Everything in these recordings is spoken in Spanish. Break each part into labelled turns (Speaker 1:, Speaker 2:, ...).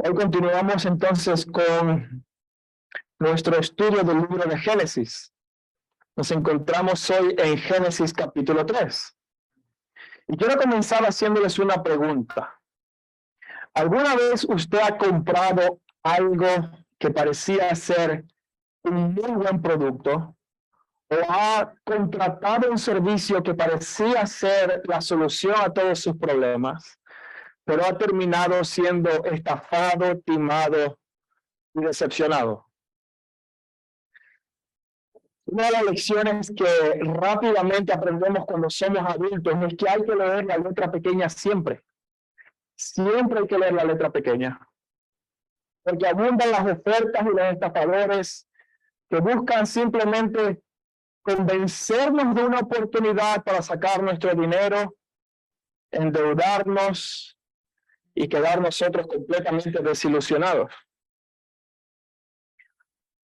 Speaker 1: Hoy continuamos entonces con nuestro estudio del libro de Génesis. Nos encontramos hoy en Génesis capítulo 3. Y quiero comenzar haciéndoles una pregunta. ¿Alguna vez usted ha comprado algo que parecía ser un muy buen producto o ha contratado un servicio que parecía ser la solución a todos sus problemas, pero ha terminado siendo estafado, timado y decepcionado? Una de las lecciones que rápidamente aprendemos cuando somos adultos es que hay que leer la letra pequeña siempre. Siempre hay que leer la letra pequeña. Porque abundan las ofertas y los estafadores que buscan simplemente convencernos de una oportunidad para sacar nuestro dinero, endeudarnos y quedar nosotros completamente desilusionados.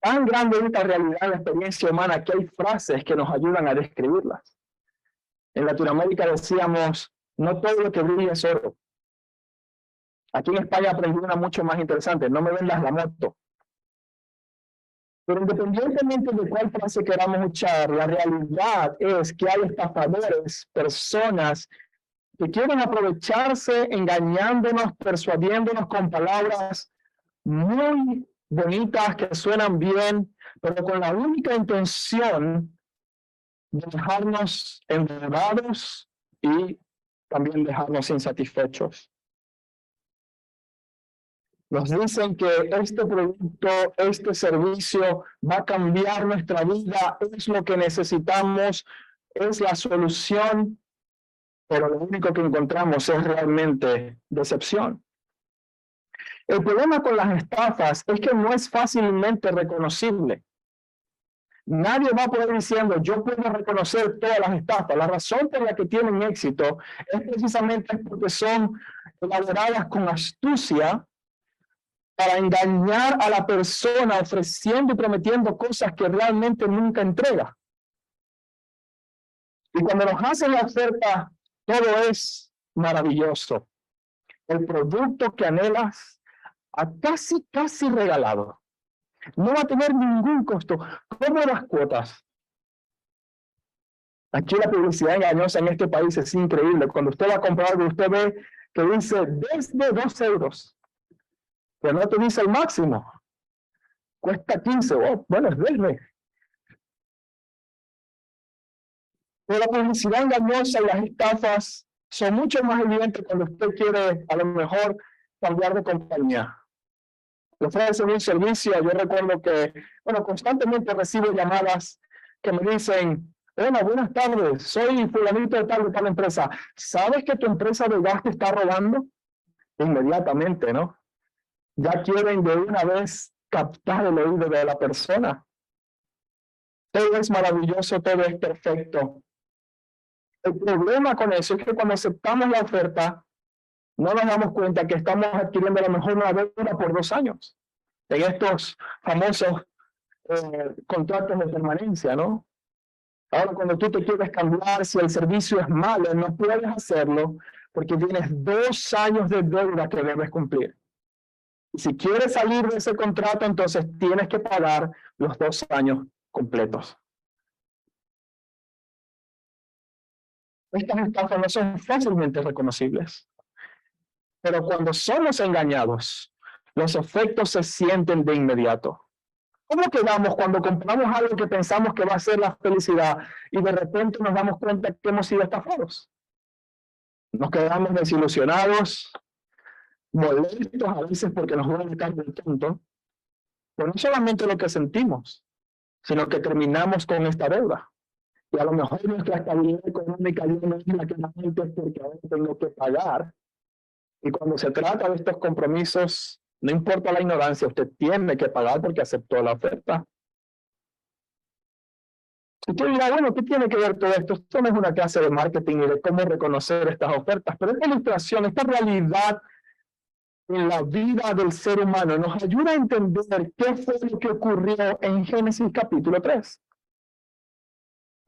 Speaker 1: Tan grande es esta realidad de la experiencia humana que hay frases que nos ayudan a describirlas. En Latinoamérica decíamos, no todo lo que brilla es oro. Aquí en España aprendí una mucho más interesante, no me vendas la moto. Pero independientemente de cuál frase queramos escuchar, la realidad es que hay estafadores, personas que quieren aprovecharse engañándonos, persuadiéndonos con palabras muy bonitas que suenan bien, pero con la única intención de dejarnos endeudados y también dejarnos insatisfechos. Nos dicen que este producto, este servicio va a cambiar nuestra vida, es lo que necesitamos, es la solución, pero lo único que encontramos es realmente decepción. El problema con las estafas es que no es fácilmente reconocible. Nadie va a poder diciendo, yo puedo reconocer todas las estafas. La razón por la que tienen éxito es precisamente porque son elaboradas con astucia para engañar a la persona ofreciendo y prometiendo cosas que realmente nunca entrega. Y cuando nos hacen la oferta, todo es maravilloso. El producto que anhelas a casi regalado. No va a tener ningún costo. ¿Cómo las cuotas? Aquí la publicidad engañosa en este país es increíble. Cuando usted va a comprar algo, usted ve que dice desde 2 euros. Pero no te dice el máximo. Cuesta 15. Oh, bueno, es desde. Pero la publicidad engañosa y las estafas son mucho más evidentes cuando usted quiere, a lo mejor, cambiar de compañía. Le ofrecen un servicio. Yo recuerdo que, constantemente recibo llamadas que me dicen, hola, buenas tardes, soy fulanito de tal empresa. ¿Sabes que tu empresa de gas te está robando? Inmediatamente, ¿no? Ya quieren de una vez captar el oído de la persona. Todo es maravilloso, todo es perfecto. El problema con eso es que cuando aceptamos la oferta, no nos damos cuenta que estamos adquiriendo a lo mejor una deuda por 2 años. En estos famosos contratos de permanencia, ¿no? Ahora, cuando tú te quieres cambiar, si el servicio es malo, no puedes hacerlo porque tienes 2 años de deuda que debes cumplir. Y si quieres salir de ese contrato, entonces tienes que pagar los 2 años completos. Estas estafas no son fácilmente reconocibles. Pero cuando somos engañados, los efectos se sienten de inmediato. ¿Cómo quedamos cuando compramos algo que pensamos que va a ser la felicidad y de repente nos damos cuenta que hemos sido estafados? Nos quedamos desilusionados, molestos a veces porque nos van a quitar del tonto, pero no solamente lo que sentimos, sino que terminamos con esta deuda. Y a lo mejor nuestra estabilidad económica no es la que la gente es porque ahora tengo que pagar. Y cuando se trata de estos compromisos, no importa la ignorancia, usted tiene que pagar porque aceptó la oferta. Usted dirá, bueno, ¿qué tiene que ver todo esto? Esto no es una clase de marketing y de cómo reconocer estas ofertas, pero esta ilustración, esta realidad en la vida del ser humano nos ayuda a entender qué fue lo que ocurrió en Génesis capítulo 3.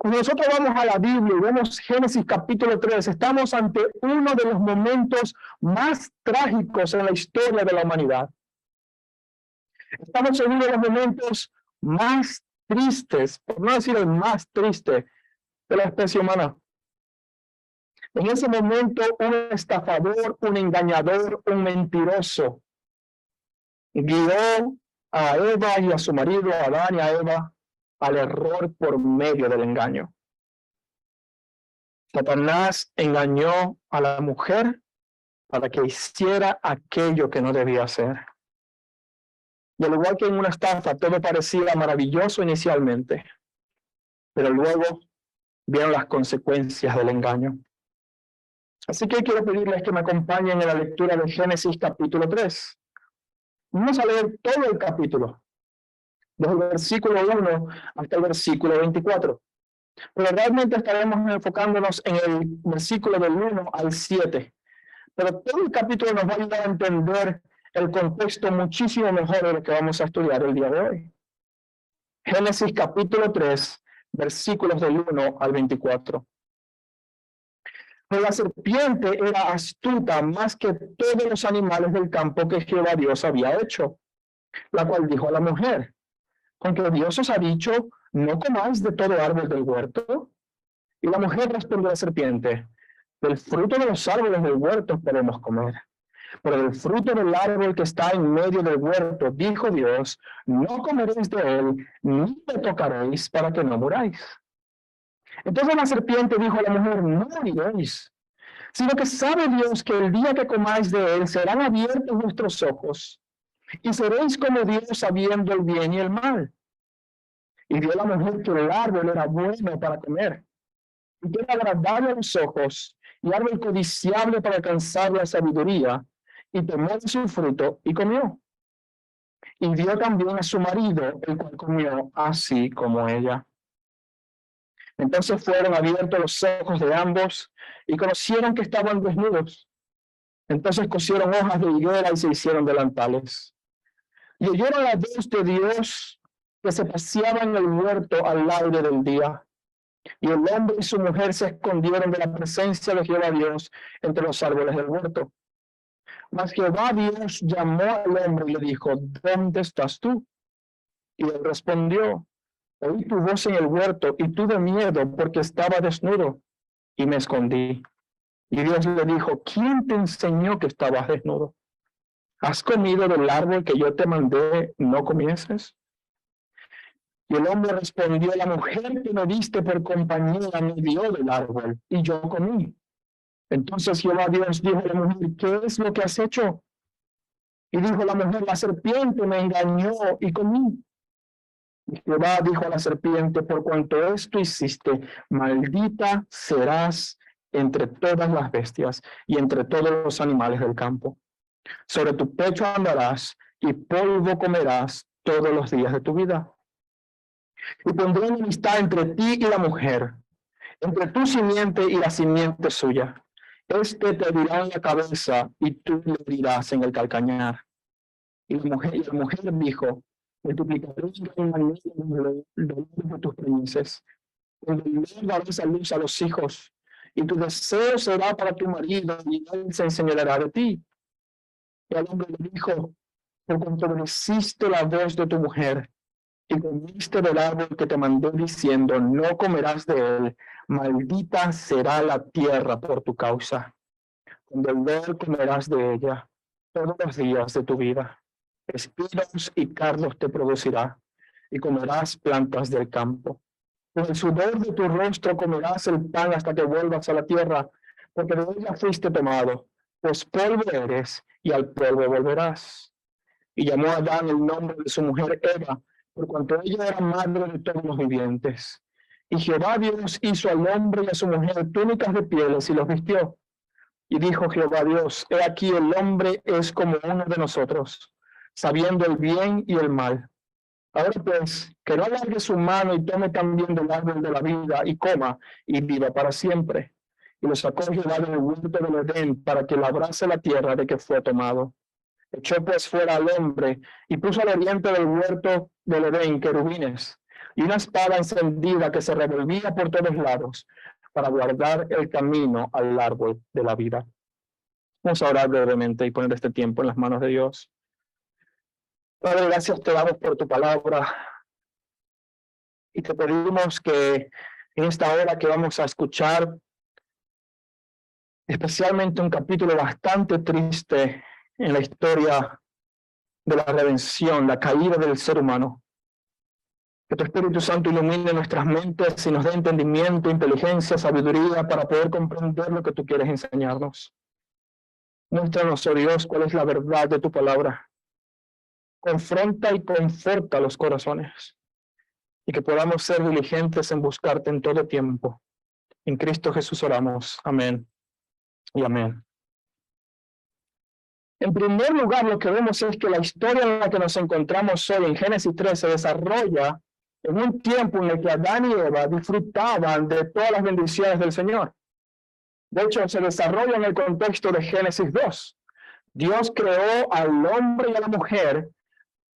Speaker 1: Cuando nosotros vamos a la Biblia y vemos Génesis capítulo 3, estamos ante uno de los momentos más trágicos en la historia de la humanidad. Estamos en uno de los momentos más tristes, por no decir el más triste, de la especie humana. En ese momento, un estafador, un engañador, un mentiroso, guió a Eva y a su marido, a Adán y a Eva, al error por medio del engaño. Satanás engañó a la mujer para que hiciera aquello que no debía hacer. Y al igual que en una estafa, todo parecía maravilloso inicialmente, pero luego vieron las consecuencias del engaño. Así que quiero pedirles que me acompañen en la lectura de Génesis capítulo 3. Vamos a leer todo el capítulo, desde el versículo 1 hasta el versículo 24. Pero realmente estaremos enfocándonos en el versículo del 1 al 7. Pero todo el capítulo nos va a ayudar a entender el contexto muchísimo mejor de lo que vamos a estudiar el día de hoy. Génesis capítulo 3, versículos del 1 al 24. Pero la serpiente era astuta más que todos los animales del campo que Jehová Dios había hecho, la cual dijo a la mujer: ¿con que Dios os ha dicho, no comáis de todo árbol del huerto? Y la mujer respondió a la serpiente: del fruto de los árboles del huerto podemos comer, pero del fruto del árbol que está en medio del huerto, dijo Dios, no comeréis de él, ni le tocaréis, para que no muráis. Entonces la serpiente dijo a la mujer: no moriréis, sino que sabe Dios que el día que comáis de él serán abiertos vuestros ojos, y seréis como Dios sabiendo el bien y el mal. Y vio la mujer que el árbol era bueno para comer, y que era agradable a los ojos, y árbol codiciable para alcanzar la sabiduría, y tomó de su fruto y comió. Y dio también a su marido, el cual comió así como ella. Entonces fueron abiertos los ojos de ambos, y conocieron que estaban desnudos. Entonces cosieron hojas de higuera y se hicieron delantales. Y oyeron la voz de Dios que se paseaba en el huerto al aire del día. Y el hombre y su mujer se escondieron de la presencia de Jehová Dios entre los árboles del huerto. Mas Jehová Dios llamó al hombre y le dijo: ¿dónde estás tú? Y él respondió: oí tu voz en el huerto y tuve miedo porque estaba desnudo y me escondí. Y Dios le dijo: ¿quién te enseñó que estabas desnudo? ¿Has comido del árbol que yo te mandé no comieses? Y el hombre respondió: la mujer que me diste por compañera me dio del árbol, y yo comí. Entonces Jehová Dios dijo a la mujer: ¿qué es lo que has hecho? Y dijo la mujer: la serpiente me engañó y comí. Y Jehová dijo a la serpiente: por cuanto esto hiciste, maldita serás entre todas las bestias y entre todos los animales del campo. Sobre tu pecho andarás y polvo comerás todos los días de tu vida. Y pondré enemistad entre ti y la mujer, entre tu simiente y la simiente suya. Este te herirá en la cabeza y tú le herirás en el calcañar. Y la mujer dijo: multiplicaré en manera el dolor de tus preñeces. El dolor darás a luz a los hijos, y tu deseo será para tu marido, y él se enseñoreará de ti. Y al hombre le dijo: por cuanto obedeciste la voz de tu mujer, y comiste del árbol que te mandé diciendo, no comerás de él, maldita será la tierra por tu causa. Con dolor comerás de ella todos los días de tu vida. Espinos y cardos te producirá, y comerás plantas del campo. Con el sudor de tu rostro comerás el pan hasta que vuelvas a la tierra, porque de ella fuiste tomado, pues polvo eres, y al polvo volverás. Y llamó a Adán el nombre de su mujer Eva, por cuanto ella era madre de todos los vivientes. Y Jehová Dios hizo al hombre y a su mujer túnicas de pieles y los vistió. Y dijo Jehová Dios: he aquí el hombre es como uno de nosotros, sabiendo el bien y el mal. Ahora pues, que no alargue su mano y tome también del árbol de la vida y coma y viva para siempre. Y lo sacó Jehová del huerto del Edén para que labrase la tierra de que fue tomado. Echó pues fuera al hombre y puso al oriente del huerto del Edén querubines, y una espada encendida que se revolvía por todos lados para guardar el camino al árbol de la vida. Vamos a orar brevemente y poner este tiempo en las manos de Dios. Padre, gracias te damos por tu palabra y te pedimos que en esta hora que vamos a escuchar, especialmente un capítulo bastante triste en la historia de la redención, la caída del ser humano, que tu Espíritu Santo ilumine nuestras mentes y nos dé entendimiento, inteligencia, sabiduría para poder comprender lo que tú quieres enseñarnos. Muéstranos, oh Dios, cuál es la verdad de tu palabra. Confronta y conforta los corazones y que podamos ser diligentes en buscarte en todo tiempo. En Cristo Jesús oramos. Amén y amén. En primer lugar, lo que vemos es que la historia en la que nos encontramos hoy en Génesis 3 se desarrolla en un tiempo en el que Adán y Eva disfrutaban de todas las bendiciones del Señor. De hecho, se desarrolla en el contexto de Génesis 2. Dios creó al hombre y a la mujer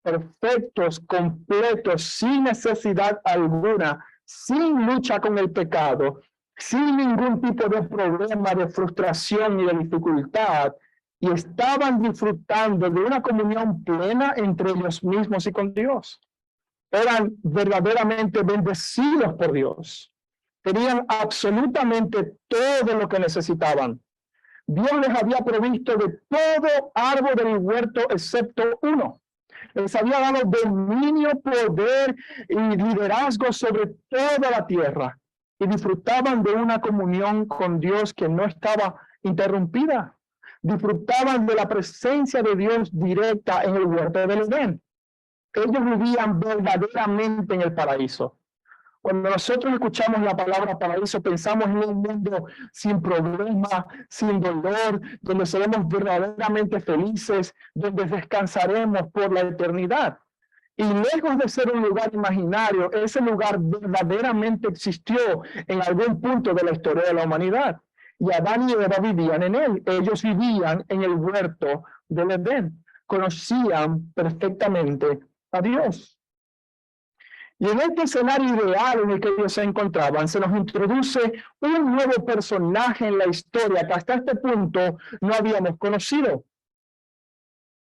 Speaker 1: perfectos, completos, sin necesidad alguna, sin lucha con el pecado, sin ningún tipo de problema, de frustración ni de dificultad, y estaban disfrutando de una comunión plena entre ellos mismos y con Dios. Eran verdaderamente bendecidos por Dios. Tenían absolutamente todo lo que necesitaban. Dios les había provisto de todo árbol del huerto excepto uno. Les había dado dominio, poder y liderazgo sobre toda la tierra. Y disfrutaban de una comunión con Dios que no estaba interrumpida. Disfrutaban de la presencia de Dios directa en el huerto del Edén. Ellos vivían verdaderamente en el paraíso. Cuando nosotros escuchamos la palabra paraíso, pensamos en un mundo sin problemas, sin dolor, donde seremos verdaderamente felices, donde descansaremos por la eternidad. Y lejos de ser un lugar imaginario, ese lugar verdaderamente existió en algún punto de la historia de la humanidad. Y Adán y Eva vivían en él. Ellos vivían en el huerto del Edén. Conocían perfectamente a Dios. Y en este escenario ideal en el que ellos se encontraban, se nos introduce un nuevo personaje en la historia que hasta este punto no habíamos conocido.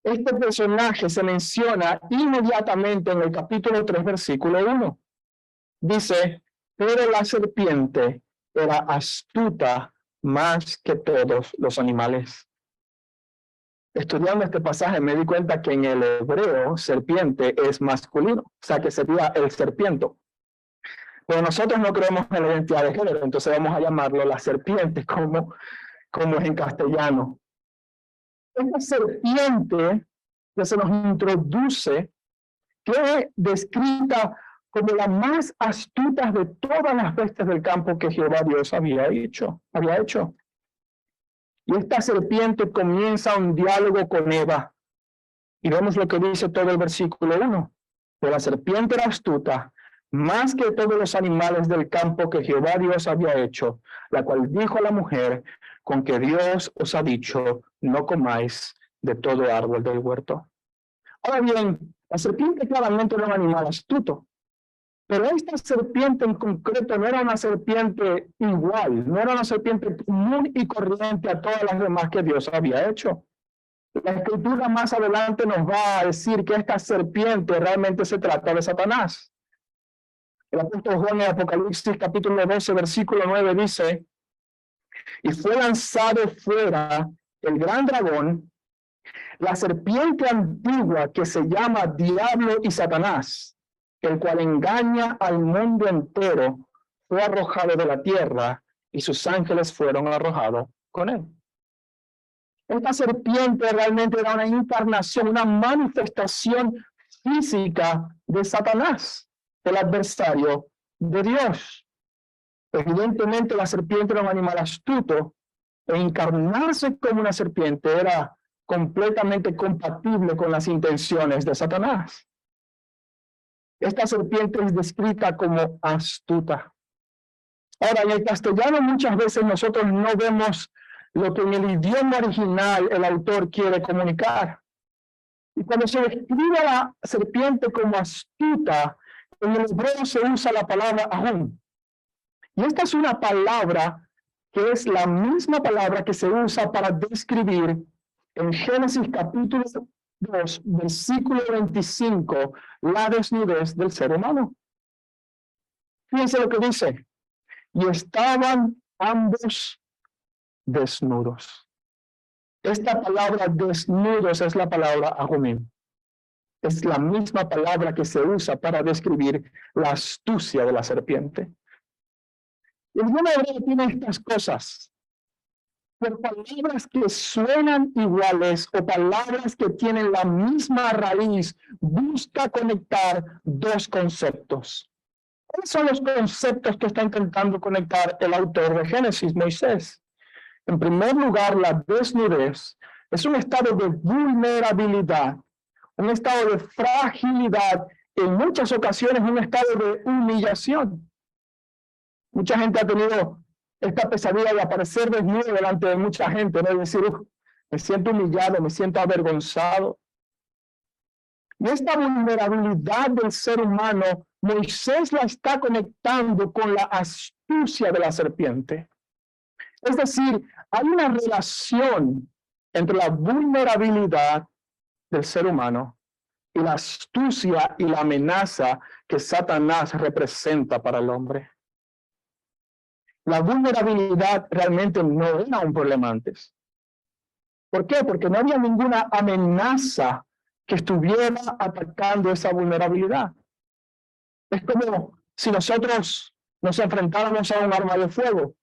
Speaker 1: Este personaje se menciona inmediatamente en el capítulo 3, versículo 1. Dice, pero la serpiente era astuta más que todos los animales. Estudiando este pasaje me di cuenta que en el hebreo serpiente es masculino, o sea que sería el serpiento. Pero nosotros no creemos en la identidad de género, entonces vamos a llamarlo la serpiente, como es en castellano. Esta serpiente que se nos introduce, que es descrita como la más astuta de todas las bestias del campo que Jehová Dios había hecho. Y esta serpiente comienza un diálogo con Eva. Y vemos lo que dice todo el versículo 1. Pero la serpiente era astuta, más que todos los animales del campo que Jehová Dios había hecho, la cual dijo a la mujer, con que Dios os ha dicho, no comáis de todo árbol del huerto. Ahora bien, la serpiente claramente era un animal astuto. Pero esta serpiente en concreto no era una serpiente igual, no era una serpiente común y corriente a todas las demás que Dios había hecho. La Escritura más adelante nos va a decir que esta serpiente realmente se trata de Satanás. El apóstol Juan en Apocalipsis capítulo 12, versículo 9 dice, y fue lanzado fuera el gran dragón, la serpiente antigua que se llama Diablo y Satanás, el cual engaña al mundo entero, fue arrojado de la tierra y sus ángeles fueron arrojados con él. Esta serpiente realmente era una encarnación, una manifestación física de Satanás, el adversario de Dios. Evidentemente la serpiente era un animal astuto, e encarnarse como una serpiente era completamente compatible con las intenciones de Satanás. Esta serpiente es descrita como astuta. Ahora, en el castellano muchas veces nosotros no vemos lo que en el idioma original el autor quiere comunicar. Y cuando se describe a la serpiente como astuta, En el hebreo se usa la palabra ahum. Y esta es una palabra que es la misma palabra que se usa para describir en Génesis capítulo 2, versículo 25, la desnudez del ser humano. Fíjense lo que dice. Y estaban ambos desnudos. Esta palabra desnudos es la palabra ahumim. Es la misma palabra que se usa para describir la astucia de la serpiente. El idioma hebreo tiene estas cosas. Por palabras que suenan iguales o palabras que tienen la misma raíz, busca conectar dos conceptos. ¿Cuáles son los conceptos que está intentando conectar el autor de Génesis, Moisés? En primer lugar, la desnudez es un estado de vulnerabilidad, un estado de fragilidad, en muchas ocasiones un estado de humillación. Mucha gente ha tenido esta pesadilla de aparecer desnudo delante de mucha gente, ¿no? Y decir, me siento humillado, me siento avergonzado. Y esta vulnerabilidad del ser humano, Moisés la está conectando con la astucia de la serpiente. Es decir, hay una relación entre la vulnerabilidad del ser humano y la astucia y la amenaza que Satanás representa para el hombre. La vulnerabilidad realmente no era un problema antes. ¿Por qué? Porque no había ninguna amenaza que estuviera atacando esa vulnerabilidad. Es como si nosotros nos enfrentáramos a un arma de fuego.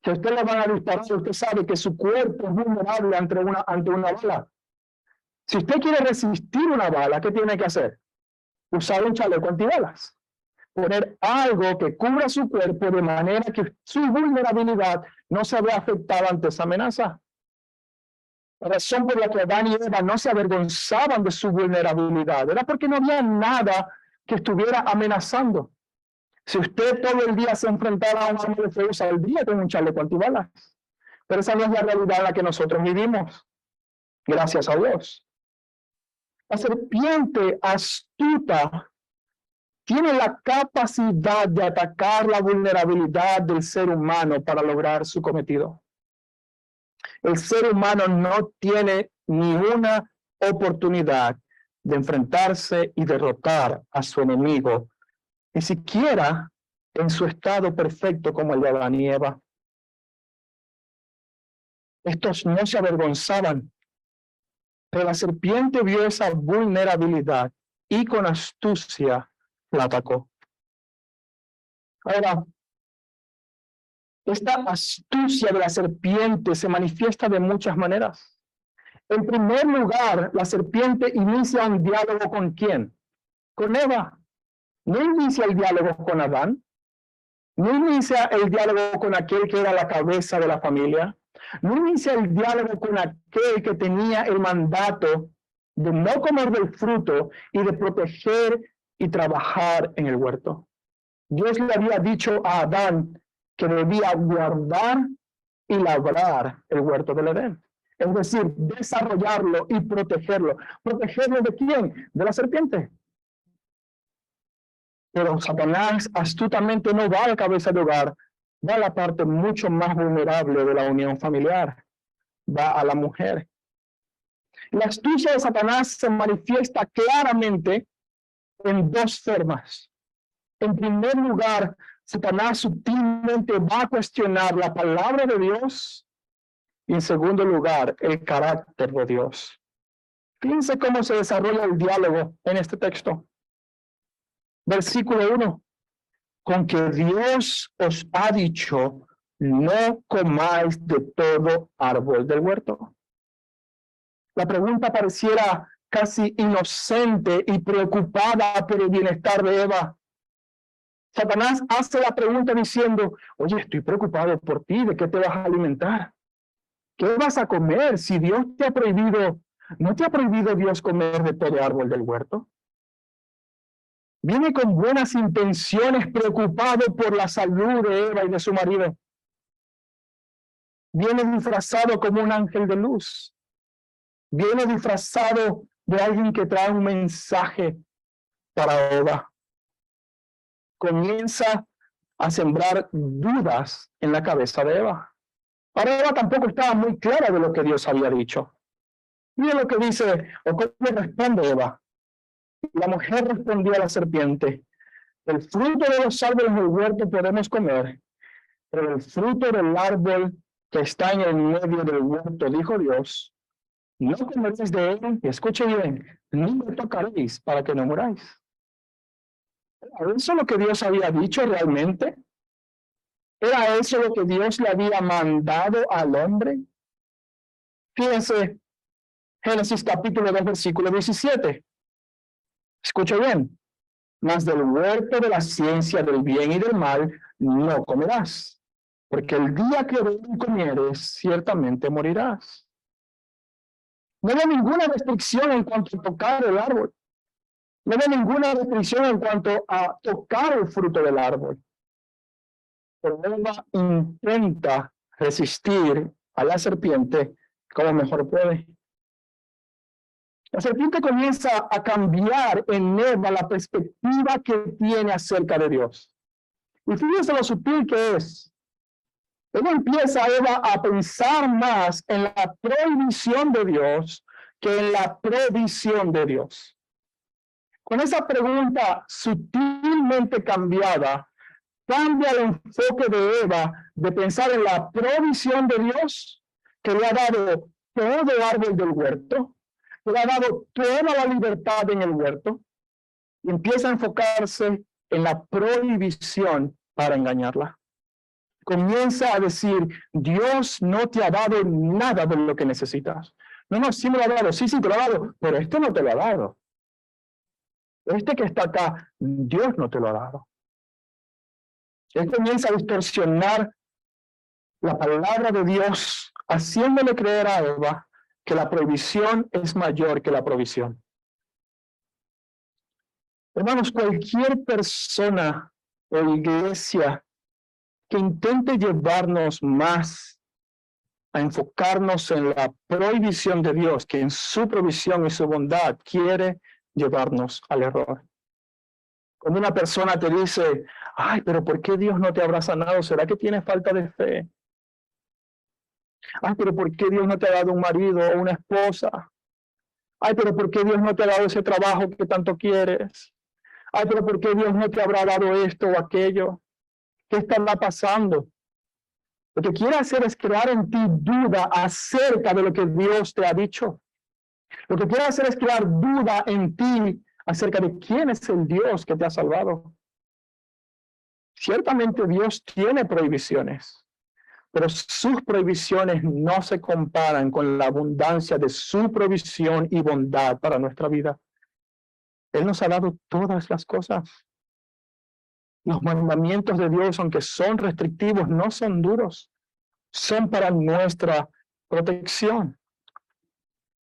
Speaker 1: Si a usted le van a disparar, usted sabe que su cuerpo es vulnerable ante una bala. Si usted quiere resistir una bala, ¿qué tiene que hacer? Usar un chaleco antibalas. Poner algo que cubra su cuerpo de manera que su vulnerabilidad no se vea afectada ante esa amenaza. La razón por la que Adán y Eva no se avergonzaban de su vulnerabilidad era porque no había nada que estuviera amenazando. Si usted todo el día se enfrentara a un arma de fuego, saldría con un chaleco antibalas. Pero esa no es la realidad en la que nosotros vivimos. Gracias a Dios. La serpiente astuta tiene la capacidad de atacar la vulnerabilidad del ser humano para lograr su cometido. El ser humano no tiene ni una oportunidad de enfrentarse y derrotar a su enemigo, ni siquiera en su estado perfecto como el de Adán y Eva. Estos no se avergonzaban, pero la serpiente vio esa vulnerabilidad y con astucia la atacó. Ahora, esta astucia de la serpiente se manifiesta de muchas maneras. En primer lugar, la serpiente inicia un diálogo ¿con quién? Con Eva. No inicia el diálogo con Adán. No inicia el diálogo con aquel que era la cabeza de la familia. No inicia el diálogo con aquel que tenía el mandato de no comer del fruto y de proteger y trabajar en el huerto. Dios le había dicho a Adán que debía guardar y labrar el huerto del Edén. Es decir, desarrollarlo y protegerlo. ¿Protegerlo de quién? De la serpiente. Pero Satanás astutamente no va a la cabeza de hogar, va a la parte mucho más vulnerable de la unión familiar, va a la mujer. La astucia de Satanás se manifiesta claramente en dos formas. En primer lugar, Satanás sutilmente va a cuestionar la palabra de Dios y en segundo lugar, el carácter de Dios. Fíjense cómo se desarrolla el diálogo en este texto. Versículo 1. Con que Dios os ha dicho, no comáis de todo árbol del huerto. La pregunta pareciera casi inocente y preocupada por el bienestar de Eva. Satanás hace la pregunta diciendo, oye, estoy preocupado por ti, ¿de qué te vas a alimentar? ¿Qué vas a comer si Dios te ha prohibido? ¿No te ha prohibido Dios comer de todo árbol del huerto? Viene con buenas intenciones, preocupado por la salud de Eva y de su marido. Viene disfrazado como un ángel de luz. Viene disfrazado de alguien que trae un mensaje para Eva. comienza a sembrar dudas en la cabeza de Eva. Ahora Eva tampoco estaba muy clara de lo que Dios había dicho. Mira lo que dice, o cómo responde Eva. La mujer respondió a la serpiente: el fruto de los árboles del huerto podemos comer, pero el fruto del árbol que está en el medio del huerto, dijo Dios, no comeréis de él, y escuche bien, ni lo tocaréis para que no muráis. ¿Era eso lo que Dios había dicho realmente? ¿Era eso lo que Dios le había mandado al hombre? Fíjense, Génesis capítulo 2, versículo 17. Escuche bien. Mas del huerto de la ciencia del bien y del mal no comerás, porque el día que de él comieres, ciertamente morirás. No hay ninguna restricción en cuanto a tocar el árbol. No hay ninguna restricción en cuanto a tocar el fruto del árbol. Pero Eva intenta resistir a la serpiente como mejor puede. La serpiente comienza a cambiar en Eva la perspectiva que tiene acerca de Dios. Y fíjense lo sutil que es. Ella empieza Eva a pensar más en la prohibición de Dios que en la provisión de Dios. Con esa pregunta sutilmente cambiada, cambia el enfoque de Eva de pensar en la provisión de Dios, que le ha dado todo árbol del huerto, que le ha dado toda la libertad en el huerto, y empieza a enfocarse en la prohibición para engañarla. Comienza a decir, Dios no te ha dado nada de lo que necesitas. No, sí me lo ha dado, sí, te lo ha dado, pero este no te lo ha dado. Este que está acá, Dios no te lo ha dado. Él comienza a distorsionar la palabra de Dios, haciéndole creer a Eva que la prohibición es mayor que la provisión. Hermanos, cualquier persona o iglesia que intente llevarnos más a enfocarnos en la prohibición de Dios, que en su provisión y su bondad quiere llevarnos al error. Cuando una persona te dice, ay, pero ¿por qué Dios no te habrá sanado? ¿Será que tienes falta de fe? Ay, pero ¿por qué Dios no te ha dado un marido o una esposa? Ay, pero ¿por qué Dios no te ha dado ese trabajo que tanto quieres? Ay, pero ¿por qué Dios no te habrá dado esto o aquello? ¿Qué estará pasando? Lo que quiere hacer es crear en ti duda acerca de lo que Dios te ha dicho. Lo que quiere hacer es crear duda en ti acerca de quién es el Dios que te ha salvado. Ciertamente Dios tiene prohibiciones, pero sus prohibiciones no se comparan con la abundancia de su provisión y bondad para nuestra vida. Él nos ha dado todas las cosas. Los mandamientos de Dios, aunque son restrictivos, no son duros. Son para nuestra protección.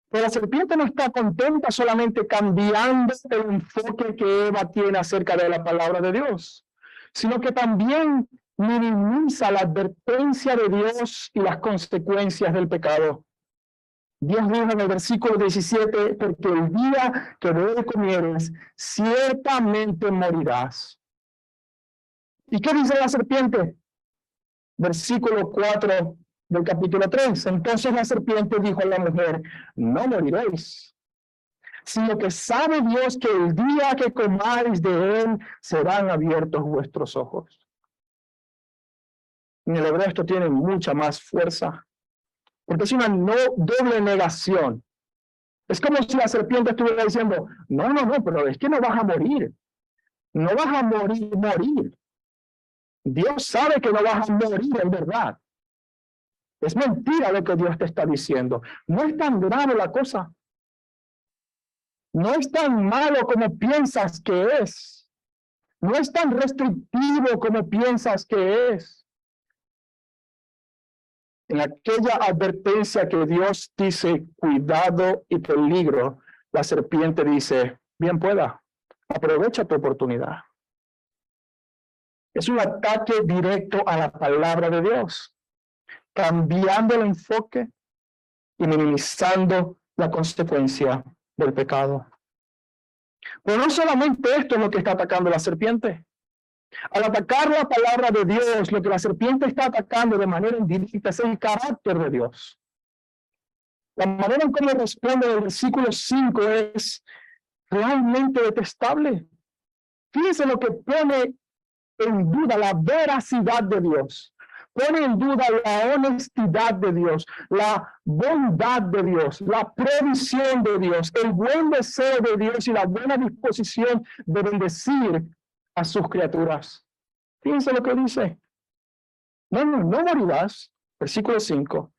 Speaker 1: Pero la serpiente no está contenta solamente cambiando el enfoque que Eva tiene acerca de la palabra de Dios, sino que también minimiza la advertencia de Dios y las consecuencias del pecado. Dios dijo en el versículo 17, porque el día que de él comieres, ciertamente morirás. ¿Y qué dice la serpiente? Versículo 4 del capítulo 3. Entonces la serpiente dijo a la mujer, no moriréis, sino que sabe Dios que el día que comáis de él, serán abiertos vuestros ojos. En el hebreo esto tiene mucha más fuerza, porque es una doble negación. Es como si la serpiente estuviera diciendo, no, pero es que no vas a morir. No vas a morir. Dios sabe que no vas a morir en verdad. Es mentira lo que Dios te está diciendo. No es tan grave la cosa. No es tan malo como piensas que es. No es tan restrictivo como piensas que es. En aquella advertencia que Dios dice, cuidado y peligro, la serpiente dice, bien pueda, aprovecha tu oportunidad. Es un ataque directo a la palabra de Dios, cambiando el enfoque y minimizando la consecuencia del pecado. Pero no solamente esto es lo que está atacando la serpiente. Al atacar la palabra de Dios, lo que la serpiente está atacando de manera indirecta es el carácter de Dios. La manera en cómo responde el versículo 5 es realmente detestable. Fíjense lo que pone en duda la veracidad de Dios. Pone en duda la honestidad de Dios, la bondad de Dios, la provisión de Dios, el buen deseo de Dios y la buena disposición de bendecir a sus criaturas. Fíjense lo que dice. No morirás, versículo 5,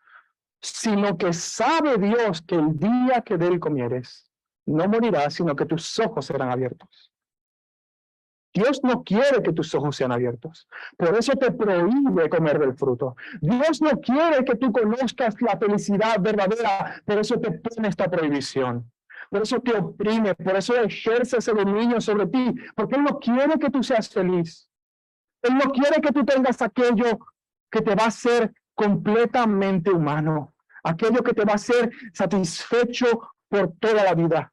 Speaker 1: sino que sabe Dios que el día que de él comieres, no morirás, sino que tus ojos serán abiertos. Dios no quiere que tus ojos sean abiertos. Por eso te prohíbe comer del fruto. Dios no quiere que tú conozcas la felicidad verdadera. Por eso te pone esta prohibición. Por eso te oprime. Por eso ejerce ese dominio sobre ti. Porque Él no quiere que tú seas feliz. Él no quiere que tú tengas aquello que te va a hacer completamente humano. Aquello que te va a hacer satisfecho por toda la vida.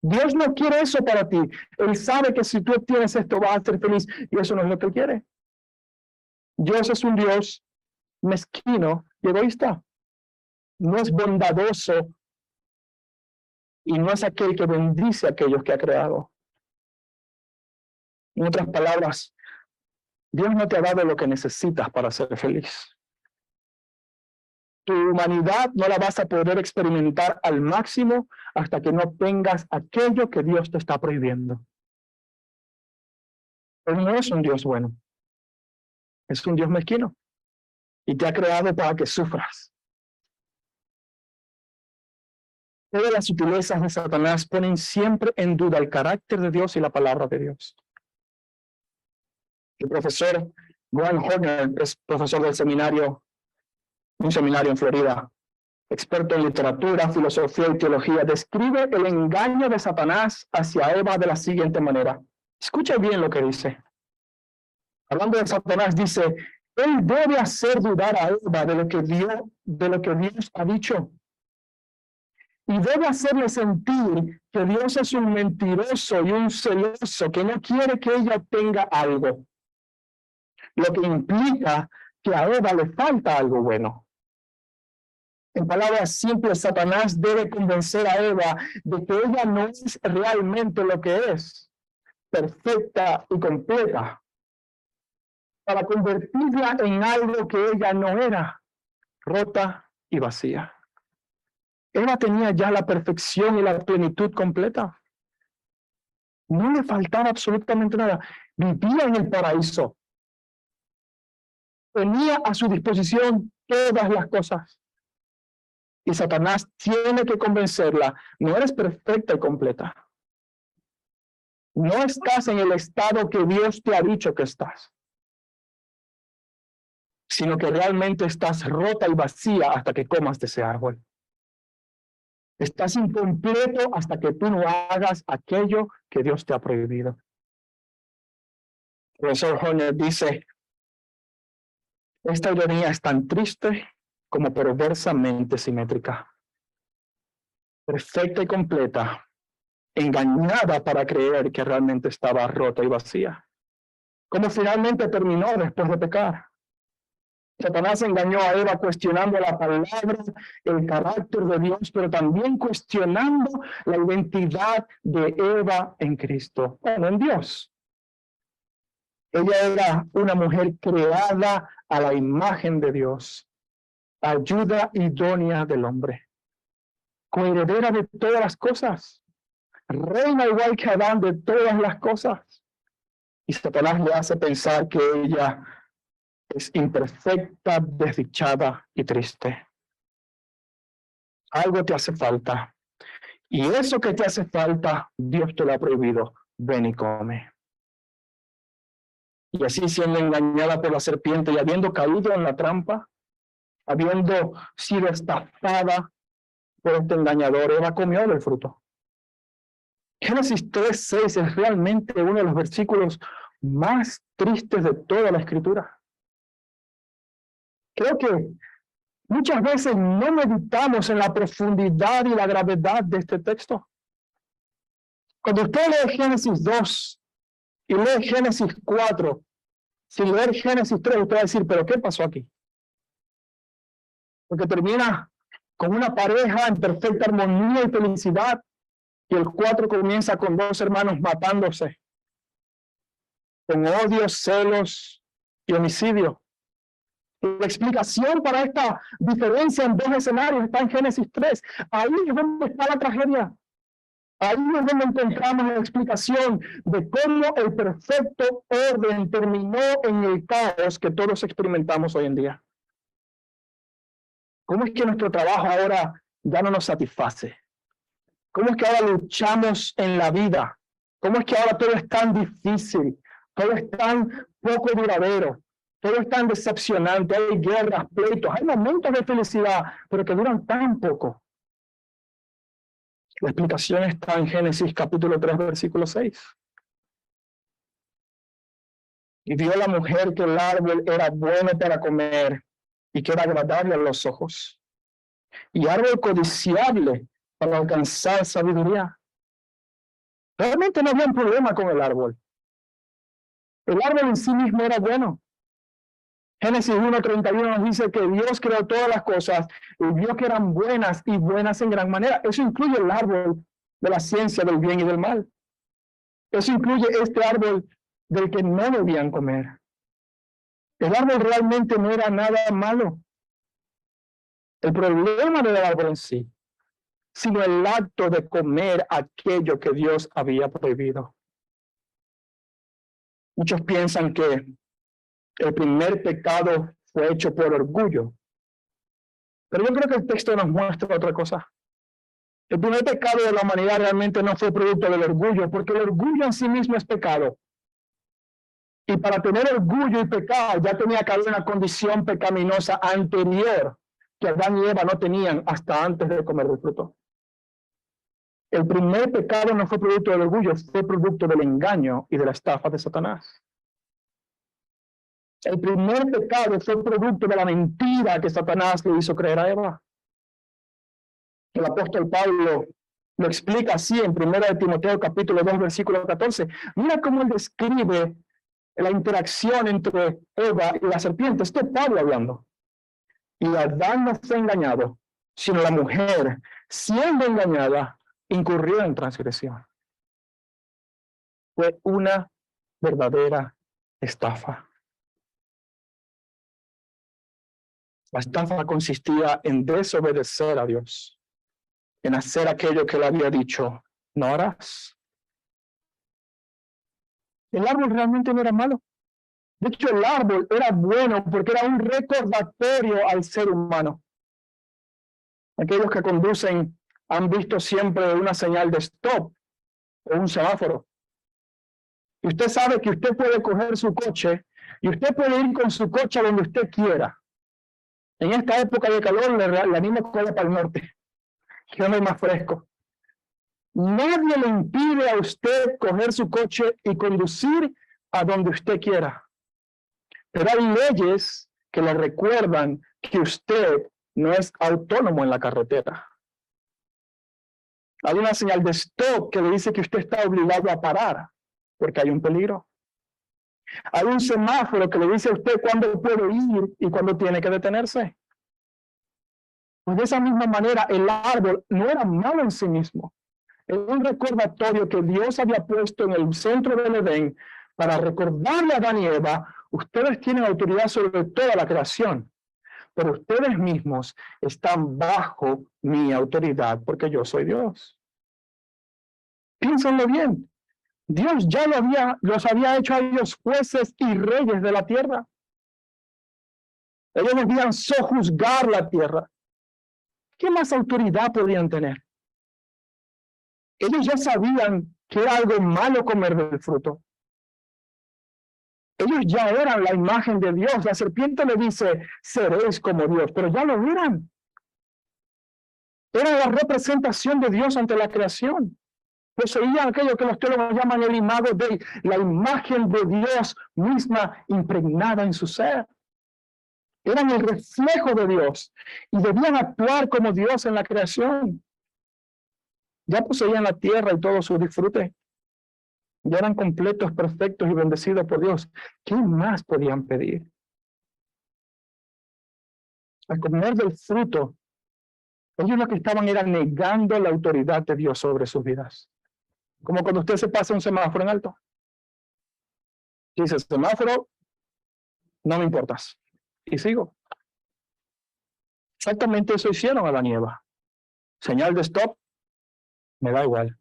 Speaker 1: Dios no quiere eso para ti. Él sabe que si tú obtienes esto vas a ser feliz y eso no es lo que Él quiere. Dios es un Dios mezquino y egoísta. No es bondadoso y no es aquel que bendice a aquellos que ha creado. En otras palabras, Dios no te ha dado lo que necesitas para ser feliz. Tu humanidad no la vas a poder experimentar al máximo hasta que no tengas aquello que Dios te está prohibiendo. Él no es un Dios bueno. Es un Dios mezquino. Y te ha creado para que sufras. Todas las sutilezas de Satanás ponen siempre en duda el carácter de Dios y la palabra de Dios. El profesor Grant Horner es profesor del seminario, un seminario en Florida, experto en literatura, filosofía y teología, describe el engaño de Satanás hacia Eva de la siguiente manera. Escucha bien lo que dice. Hablando de Satanás, dice, él debe hacer dudar a Eva de lo que Dios ha dicho. Y debe hacerle sentir que Dios es un mentiroso y un celoso que no quiere que ella obtenga algo. Lo que implica que a Eva le falta algo bueno. En palabras simples, Satanás debe convencer a Eva de que ella no es realmente lo que es, perfecta y completa, para convertirla en algo que ella no era, rota y vacía. Eva tenía ya la perfección y la plenitud completa. No le faltaba absolutamente nada. Vivía en el paraíso. Tenía a su disposición todas las cosas. Y Satanás tiene que convencerla. No eres perfecta y completa. No estás en el estado que Dios te ha dicho que estás. Sino que realmente estás rota y vacía hasta que comas de ese árbol. Estás incompleto hasta que tú no hagas aquello que Dios te ha prohibido. El profesor Horner dice, esta ironía es tan triste como perversamente simétrica. Perfecta y completa, engañada para creer que realmente estaba rota y vacía. Como finalmente terminó después de pecar. Satanás engañó a Eva cuestionando la palabra, el carácter de Dios, pero también cuestionando la identidad de Eva en Cristo, bueno, en Dios. Ella era una mujer creada a la imagen de Dios, ayuda idónea del hombre, coheredera de todas las cosas, reina igual que Adán de todas las cosas. Y Satanás le hace pensar que ella es imperfecta, desdichada y triste. Algo te hace falta. Y eso que te hace falta, Dios te lo ha prohibido. Ven y come. Y así siendo engañada por la serpiente y habiendo caído en la trampa, habiendo sido estafada por este engañador, Eva comió del fruto. Génesis 3:6 es realmente uno de los versículos más tristes de toda la Escritura. Creo que muchas veces no meditamos en la profundidad y la gravedad de este texto. Cuando usted lee Génesis 2, y lee Génesis 4, sin leer Génesis 3, usted va a decir, ¿pero qué pasó aquí? Porque termina con una pareja en perfecta armonía y felicidad, y el 4 comienza con dos hermanos matándose, con odios, celos y homicidio. La explicación para esta diferencia en dos escenarios está en Génesis 3. Ahí es donde está la tragedia. Ahí es donde encontramos la explicación de cómo el perfecto orden terminó en el caos que todos experimentamos hoy en día. ¿Cómo es que nuestro trabajo ahora ya no nos satisface? ¿Cómo es que ahora luchamos en la vida? ¿Cómo es que ahora todo es tan difícil? Todo es tan poco duradero. Todo es tan decepcionante. Hay guerras, pleitos, hay momentos de felicidad, pero que duran tan poco. La explicación está en Génesis capítulo 3, versículo 6. Y vio la mujer que el árbol era bueno para comer y que era agradable a los ojos, y árbol codiciable para alcanzar sabiduría. Realmente no había un problema con el árbol. El árbol en sí mismo era bueno. Génesis 1:31 nos dice que Dios creó todas las cosas y vio que eran buenas y buenas en gran manera. Eso incluye el árbol de la ciencia del bien y del mal. Eso incluye este árbol del que no debían comer. El árbol realmente no era nada malo. El problema no era el árbol en sí, sino el acto de comer aquello que Dios había prohibido. Muchos piensan que el primer pecado fue hecho por orgullo. Pero yo creo que el texto nos muestra otra cosa. El primer pecado de la humanidad realmente no fue producto del orgullo, porque el orgullo en sí mismo es pecado. Y para tener orgullo y pecado ya tenía que haber una condición pecaminosa anterior que Adán y Eva no tenían hasta antes de comer del fruto. El primer pecado no fue producto del orgullo, fue producto del engaño y de la estafa de Satanás. El primer pecado fue producto de la mentira que Satanás le hizo creer a Eva. El apóstol Pablo lo explica así en 1 Timoteo capítulo 2, versículo 14. Mira cómo él describe la interacción entre Eva y la serpiente. Esto es Pablo hablando. Y Adán no fue engañado, sino la mujer, siendo engañada, incurrió en transgresión. Fue una verdadera estafa. La estafa consistía en desobedecer a Dios, en hacer aquello que él había dicho, no harás. El árbol realmente no era malo. De hecho, el árbol era bueno porque era un recordatorio al ser humano. Aquellos que conducen han visto siempre una señal de stop o un semáforo. Y usted sabe que usted puede coger su coche y usted puede ir con su coche a donde usted quiera. En esta época de calor le animo a coger para el norte, que no es más fresco. Nadie le impide a usted coger su coche y conducir a donde usted quiera. Pero hay leyes que le recuerdan que usted no es autónomo en la carretera. Hay una señal de stop que le dice que usted está obligado a parar porque hay un peligro. Hay un semáforo que le dice a usted cuándo puede ir y cuándo tiene que detenerse. Pues de esa misma manera, el árbol no era malo en sí mismo. Era un recordatorio que Dios había puesto en el centro del Edén para recordarle a Adán y Eva: ustedes tienen autoridad sobre toda la creación, pero ustedes mismos están bajo mi autoridad porque yo soy Dios. Piénsenlo bien. Dios ya los había hecho a ellos jueces y reyes de la tierra. Ellos debían sojuzgar la tierra. ¿Qué más autoridad podían tener? Ellos ya sabían que era algo malo comer del fruto. Ellos ya eran la imagen de Dios. La serpiente le dice, seréis como Dios, pero ya lo eran. Era la representación de Dios ante la creación. Poseían aquello que los teólogos llaman el imago Dei, la imagen de Dios misma impregnada en su ser. Eran el reflejo de Dios y debían actuar como Dios en la creación. Ya poseían la tierra y todo su disfrute. Ya eran completos, perfectos y bendecidos por Dios. ¿Qué más podían pedir? Al comer del fruto, ellos lo que estaban era negando la autoridad de Dios sobre sus vidas. Como cuando usted se pasa un semáforo en alto. Dice, semáforo, no me importas. Y sigo. Exactamente eso hicieron a la nieva. Señal de stop, me da igual.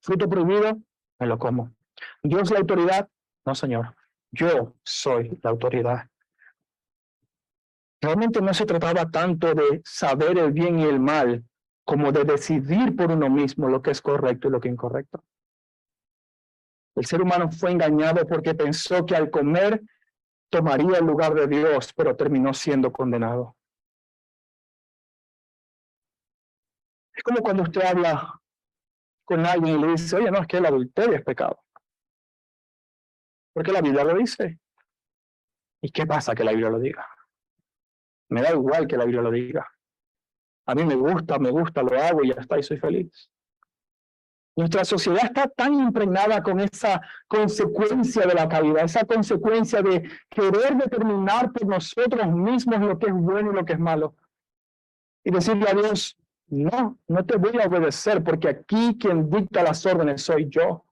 Speaker 1: Fruto prohibido, me lo como. Dios la autoridad, no señor. Yo soy la autoridad. Realmente no se trataba tanto de saber el bien y el mal, como de decidir por uno mismo lo que es correcto y lo que es incorrecto. El ser humano fue engañado porque pensó que al comer tomaría el lugar de Dios, pero terminó siendo condenado. Es como cuando usted habla con alguien y le dice, oye, no, es que el adulterio es pecado. Porque la Biblia lo dice. ¿Y qué pasa que la Biblia lo diga? Me da igual que la Biblia lo diga. A mí me gusta, lo hago y ya está, y soy feliz. Nuestra sociedad está tan impregnada con esa consecuencia de la caída, esa consecuencia de querer determinar por nosotros mismos lo que es bueno y lo que es malo. Y decirle a Dios, no, no te voy a obedecer porque aquí quien dicta las órdenes soy yo.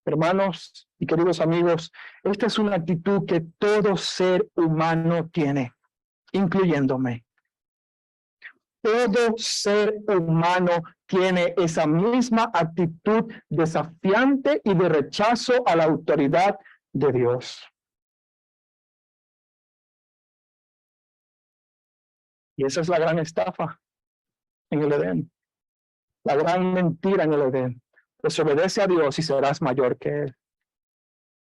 Speaker 1: Hermanos y queridos amigos, esta es una actitud que todo ser humano tiene, incluyéndome. Todo ser humano tiene esa misma actitud desafiante y de rechazo a la autoridad de Dios. Y esa es la gran estafa en el Edén. La gran mentira en el Edén. Desobedece a Dios y serás mayor que Él.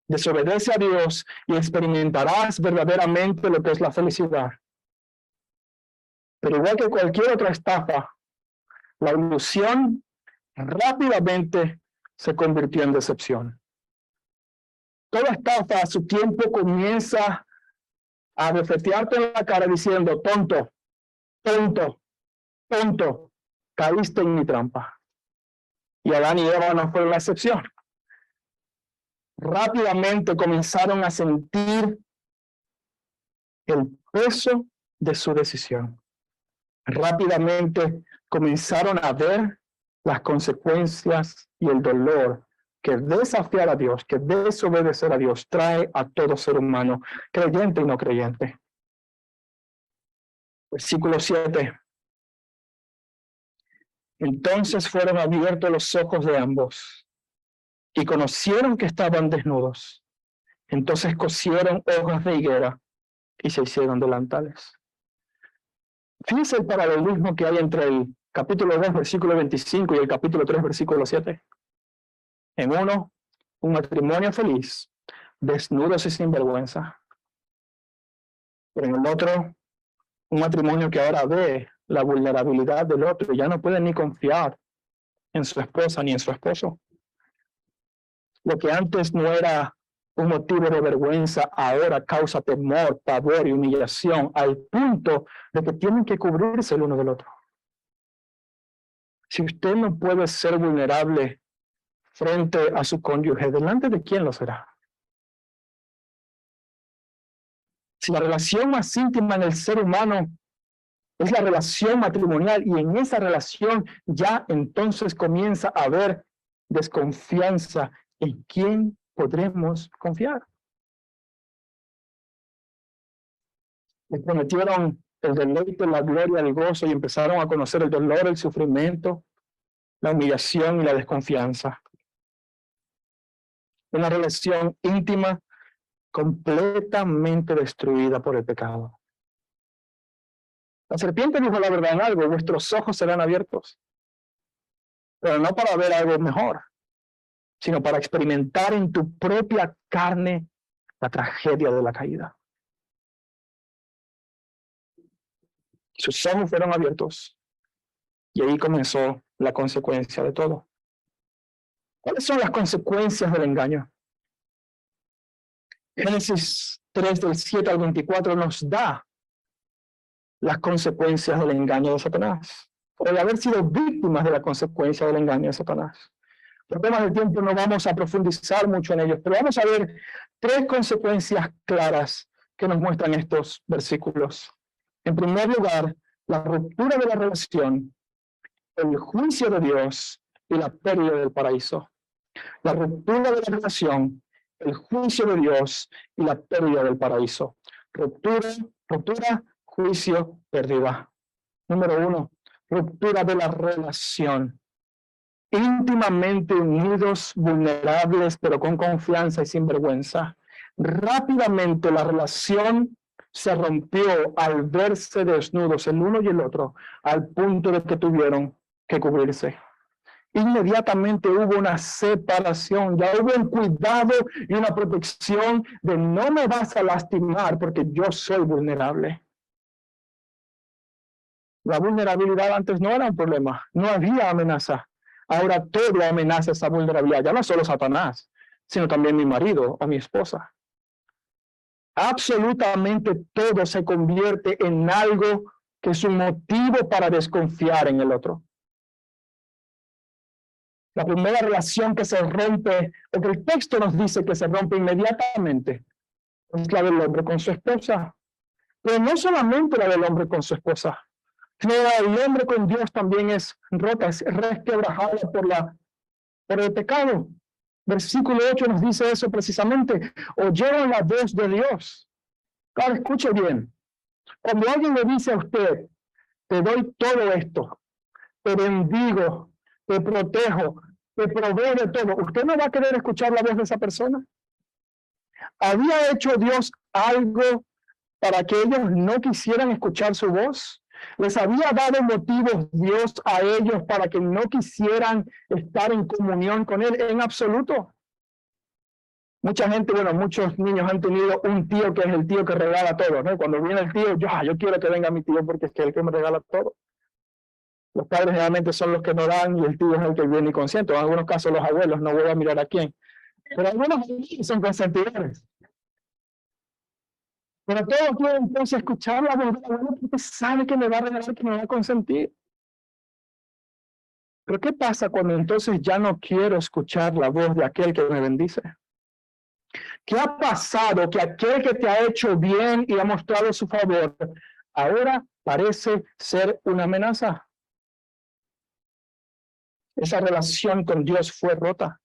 Speaker 1: Desobedece a Dios y experimentarás verdaderamente lo que es la felicidad. Pero igual que cualquier otra estafa, la ilusión rápidamente se convirtió en decepción. Toda estafa a su tiempo comienza a bofetearte en la cara diciendo, tonto, tonto, tonto, caíste en mi trampa. Y Adán y Eva no fueron la excepción. Rápidamente comenzaron a sentir el peso de su decisión. Rápidamente comenzaron a ver las consecuencias y el dolor que desafiar a Dios, que desobedecer a Dios trae a todo ser humano, creyente y no creyente. Versículo 7. Entonces fueron abiertos los ojos de ambos y conocieron que estaban desnudos. Entonces cosieron hojas de higuera y se hicieron delantales. Fíjense el paralelismo que hay entre el capítulo 2, versículo 25 y el capítulo 3, versículo 7. En uno, un matrimonio feliz, desnudos y sin vergüenza. Pero en el otro, un matrimonio que ahora ve la vulnerabilidad del otro y ya no puede ni confiar en su esposa ni en su esposo. Lo que antes no era un motivo de vergüenza, ahora causa temor, pavor y humillación, al punto de que tienen que cubrirse el uno del otro. Si usted no puede ser vulnerable frente a su cónyuge, ¿delante de quién lo será? Si la relación más íntima en el ser humano es la relación matrimonial, y en esa relación ya entonces comienza a haber desconfianza, ¿en quién podremos confiar? Les prometieron el deleite, la gloria, el gozo y empezaron a conocer el dolor, el sufrimiento, la humillación y la desconfianza. Una relación íntima completamente destruida por el pecado. La serpiente dijo la verdad en algo, vuestros ojos serán abiertos, pero no para ver algo mejor, sino para experimentar en tu propia carne la tragedia de la caída. Sus ojos fueron abiertos y ahí comenzó la consecuencia de todo. ¿Cuáles son las consecuencias del engaño? Génesis 3, del 7 al 24 nos da las consecuencias del engaño de Satanás, o de haber sido víctimas de la consecuencia del engaño de Satanás. Por temas de tiempo no vamos a profundizar mucho en ellos, pero vamos a ver 3 consecuencias claras que nos muestran estos versículos. En primer lugar, la ruptura de la relación, el juicio de Dios y la pérdida del paraíso. La ruptura de la relación, el juicio de Dios y la pérdida del paraíso. Ruptura, juicio, pérdida. Número 1, ruptura de la relación. Íntimamente unidos, vulnerables, pero con confianza y sin vergüenza. Rápidamente la relación se rompió al verse desnudos el uno y el otro, al punto de que tuvieron que cubrirse. Inmediatamente hubo una separación, ya hubo un cuidado y una protección de no me vas a lastimar porque yo soy vulnerable. La vulnerabilidad antes no era un problema, no había amenaza. Ahora todo amenaza esa vulnerabilidad, ya no solo Satanás, sino también mi marido o mi esposa. Absolutamente todo se convierte en algo que es un motivo para desconfiar en el otro. La primera relación que se rompe, porque el texto nos dice que se rompe inmediatamente, es la del hombre con su esposa. Pero no solamente la del hombre con su esposa, sino la del hombre con Dios también es rota, es resquebrajada por el pecado. Versículo 8 nos dice eso precisamente. Oyeron la voz de Dios. Claro, escuche bien. Cuando alguien le dice a usted, te doy todo esto, te bendigo, te protejo, te provee de todo, ¿usted no va a querer escuchar la voz de esa persona? ¿Había hecho Dios algo para que ellos no quisieran escuchar su voz? ¿Les había dado motivos Dios a ellos para que no quisieran estar en comunión con Él? En absoluto. Mucha gente, bueno, muchos niños han tenido un tío que es el tío que regala todo, ¿no? Cuando viene el tío, yo quiero que venga mi tío porque es que el que me regala todo. Los padres generalmente son los que no dan y el tío es el que viene y consiente. En algunos casos los abuelos, no voy a mirar a quién. Pero algunos son consentidores. Pero todos quieren entonces escuchar la voz del abuelo porque sabe que me va a regalar, que me va a consentir. Pero ¿qué pasa cuando entonces ya no quiero escuchar la voz de aquel que me bendice? ¿Qué ha pasado? Que aquel que te ha hecho bien y ha mostrado su favor, ahora parece ser una amenaza. Esa relación con Dios fue rota.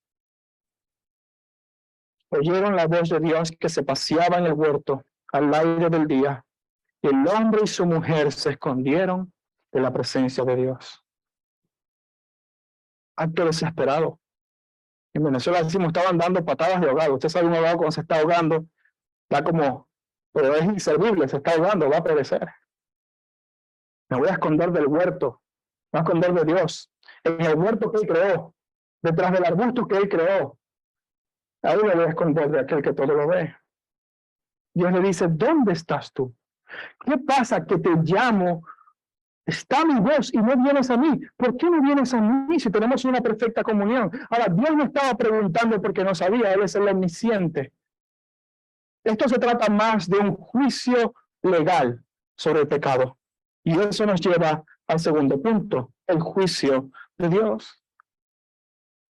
Speaker 1: Oyeron la voz de Dios que se paseaba en el huerto al aire del día, y el hombre y su mujer se escondieron de la presencia de Dios. Acto desesperado. En Venezuela decimos, estaban dando patadas de ahogado. Usted sabe un ahogado cuando se está ahogando, está como, pero es inservible, se está ahogando, va a perecer. Me voy a esconder del huerto, me voy a esconder de Dios, en el huerto que Él creó, detrás del arbusto que Él creó. Ahí me voy a esconder de aquel que todo lo ve. Dios le dice, ¿dónde estás tú? ¿Qué pasa que te llamo? Está mi voz y no vienes a mí. ¿Por qué no vienes a mí si tenemos una perfecta comunión? Ahora, Dios no estaba preguntando porque no sabía, Él es el omnisciente. Esto se trata más de un juicio legal sobre el pecado. Y eso nos lleva al segundo punto, el juicio de Dios.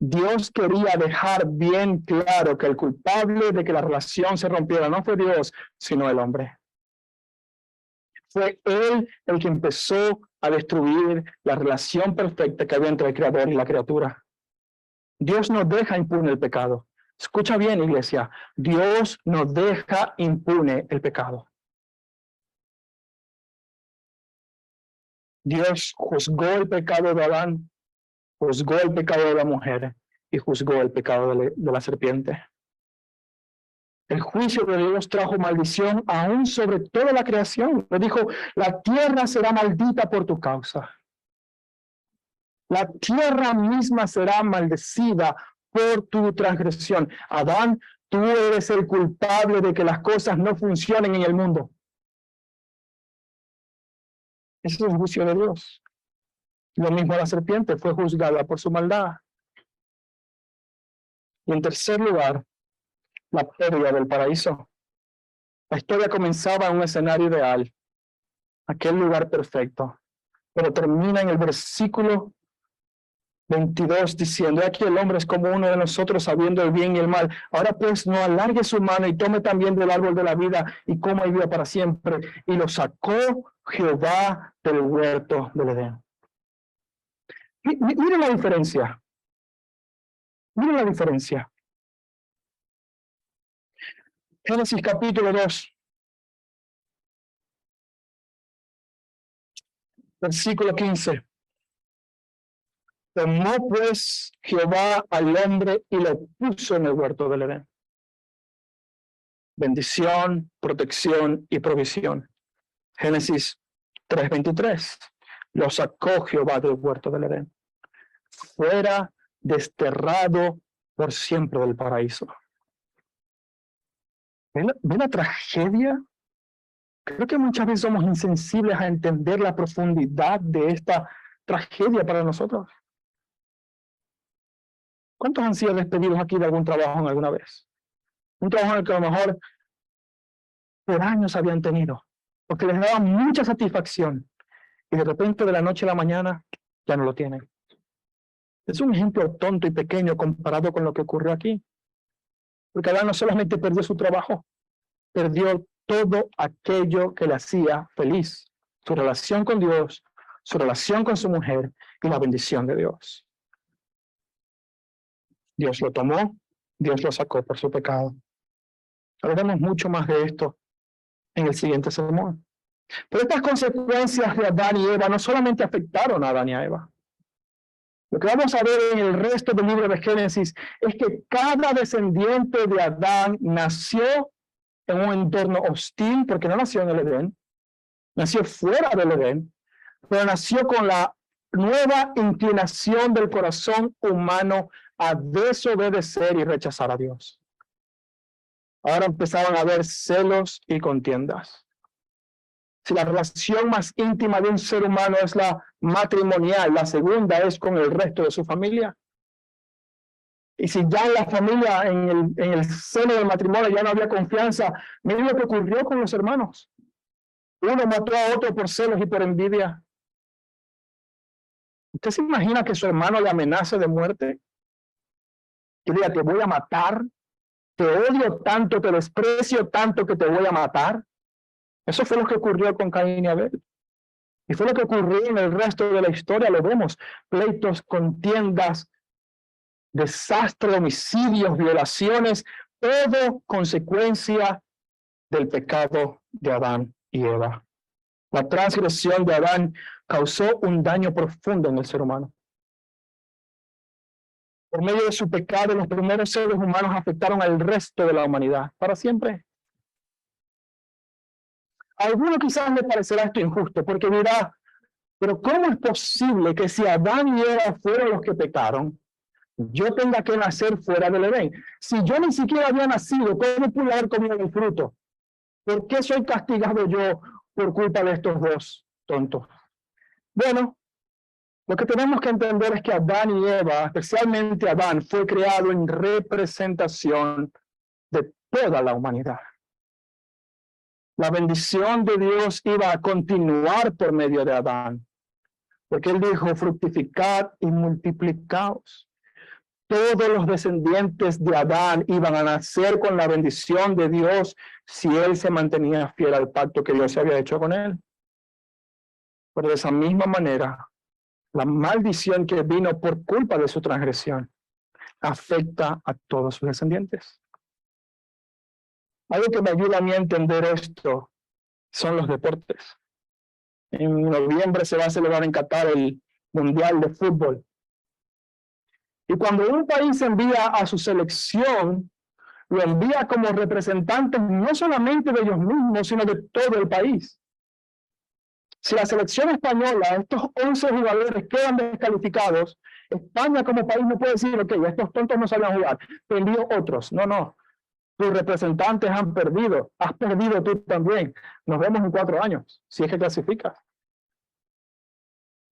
Speaker 1: Dios quería dejar bien claro que el culpable de que la relación se rompiera no fue Dios, sino el hombre. Fue Él el que empezó a destruir la relación perfecta que había entre el Creador y la criatura. Dios no deja impune el pecado. Escucha bien, iglesia. Dios no deja impune el pecado. Dios juzgó el pecado de Adán, juzgó el pecado de la mujer y juzgó el pecado de la serpiente. El juicio de Dios trajo maldición aún sobre toda la creación. Le dijo, la tierra será maldita por tu causa. La tierra misma será maldecida por tu transgresión. Adán, tú eres el culpable de que las cosas no funcionen en el mundo. Ese es el juicio de Dios. Lo mismo la serpiente fue juzgada por su maldad. Y en tercer lugar, la pérdida del paraíso. La historia comenzaba en un escenario ideal, aquel lugar perfecto, pero termina en el versículo 22 diciendo: aquí el hombre es como uno de nosotros, sabiendo el bien y el mal. Ahora pues no alargue su mano y tome también del árbol de la vida y coma y viva para siempre. Y lo sacó Jehová del huerto del Edén. Miren la diferencia. Miren la diferencia. Génesis capítulo 2, versículo 15. Tomó pues Jehová al hombre y lo puso en el huerto del Edén. Bendición, protección y provisión. Génesis 3:23. Lo sacó Jehová del huerto del Edén. Fuera desterrado por siempre del paraíso. ¿Ven la tragedia? Creo que muchas veces somos insensibles a entender la profundidad de esta tragedia para nosotros. ¿Cuántos han sido despedidos aquí de algún trabajo en alguna vez? Un trabajo en el que a lo mejor por años habían tenido, porque les daba mucha satisfacción, y de repente de la noche a la mañana ya no lo tienen. Es un ejemplo tonto y pequeño comparado con lo que ocurrió aquí. Porque Adán no solamente perdió su trabajo, perdió todo aquello que le hacía feliz. Su relación con Dios, su relación con su mujer y la bendición de Dios. Dios lo tomó, Dios lo sacó por su pecado. Hablaremos mucho más de esto en el siguiente sermón. Pero estas consecuencias de Adán y Eva no solamente afectaron a Adán y a Eva. Lo que vamos a ver en el resto del libro de Génesis es que cada descendiente de Adán nació en un entorno hostil, porque no nació en el Edén, nació fuera del Edén, pero nació con la nueva inclinación del corazón humano a desobedecer y rechazar a Dios. Ahora empezaban a haber celos y contiendas. Si la relación más íntima de un ser humano es la matrimonial, la segunda es con el resto de su familia. Y si ya en la familia, en el seno del matrimonio, ya no había confianza, miren lo que ocurrió con los hermanos. Uno mató a otro por celos y por envidia. ¿Usted se imagina que su hermano le amenace de muerte? Que diga: te voy a matar, te odio tanto, te desprecio tanto que te voy a matar. Eso fue lo que ocurrió con Caín y Abel. Y fue lo que ocurrió en el resto de la historia. Lo vemos: pleitos, contiendas, desastre, homicidios, violaciones, todo consecuencia del pecado de Adán y Eva. La transgresión de Adán causó un daño profundo en el ser humano. Por medio de su pecado, los primeros seres humanos afectaron al resto de la humanidad para siempre. A alguno quizás le parecerá esto injusto, porque dirá: pero ¿cómo es posible que si Adán y Eva fueron los que pecaron, yo tenga que nacer fuera del Edén? Si yo ni siquiera había nacido, ¿cómo pude haber comido el fruto? ¿Por qué soy castigado yo por culpa de estos dos tontos? Bueno, lo que tenemos que entender es que Adán y Eva, especialmente Adán, fue creado en representación de toda la humanidad. La bendición de Dios iba a continuar por medio de Adán, porque él dijo: fructificad y multiplicaos. Todos los descendientes de Adán iban a nacer con la bendición de Dios si él se mantenía fiel al pacto que Dios había hecho con él. Pero de esa misma manera, la maldición que vino por culpa de su transgresión afecta a todos sus descendientes. Algo que me ayuda a mí a entender esto son los deportes. En noviembre se va a celebrar en Qatar el Mundial de Fútbol. Y cuando un país envía a su selección, lo envía como representantes no solamente de ellos mismos, sino de todo el país. Si la selección española, estos 11 jugadores quedan descalificados, España como país no puede decir: ok, estos tontos no sabían jugar, te envío otros. No, no. Tus representantes han perdido. Has perdido tú también. Nos vemos en 4 años, si es que clasificas.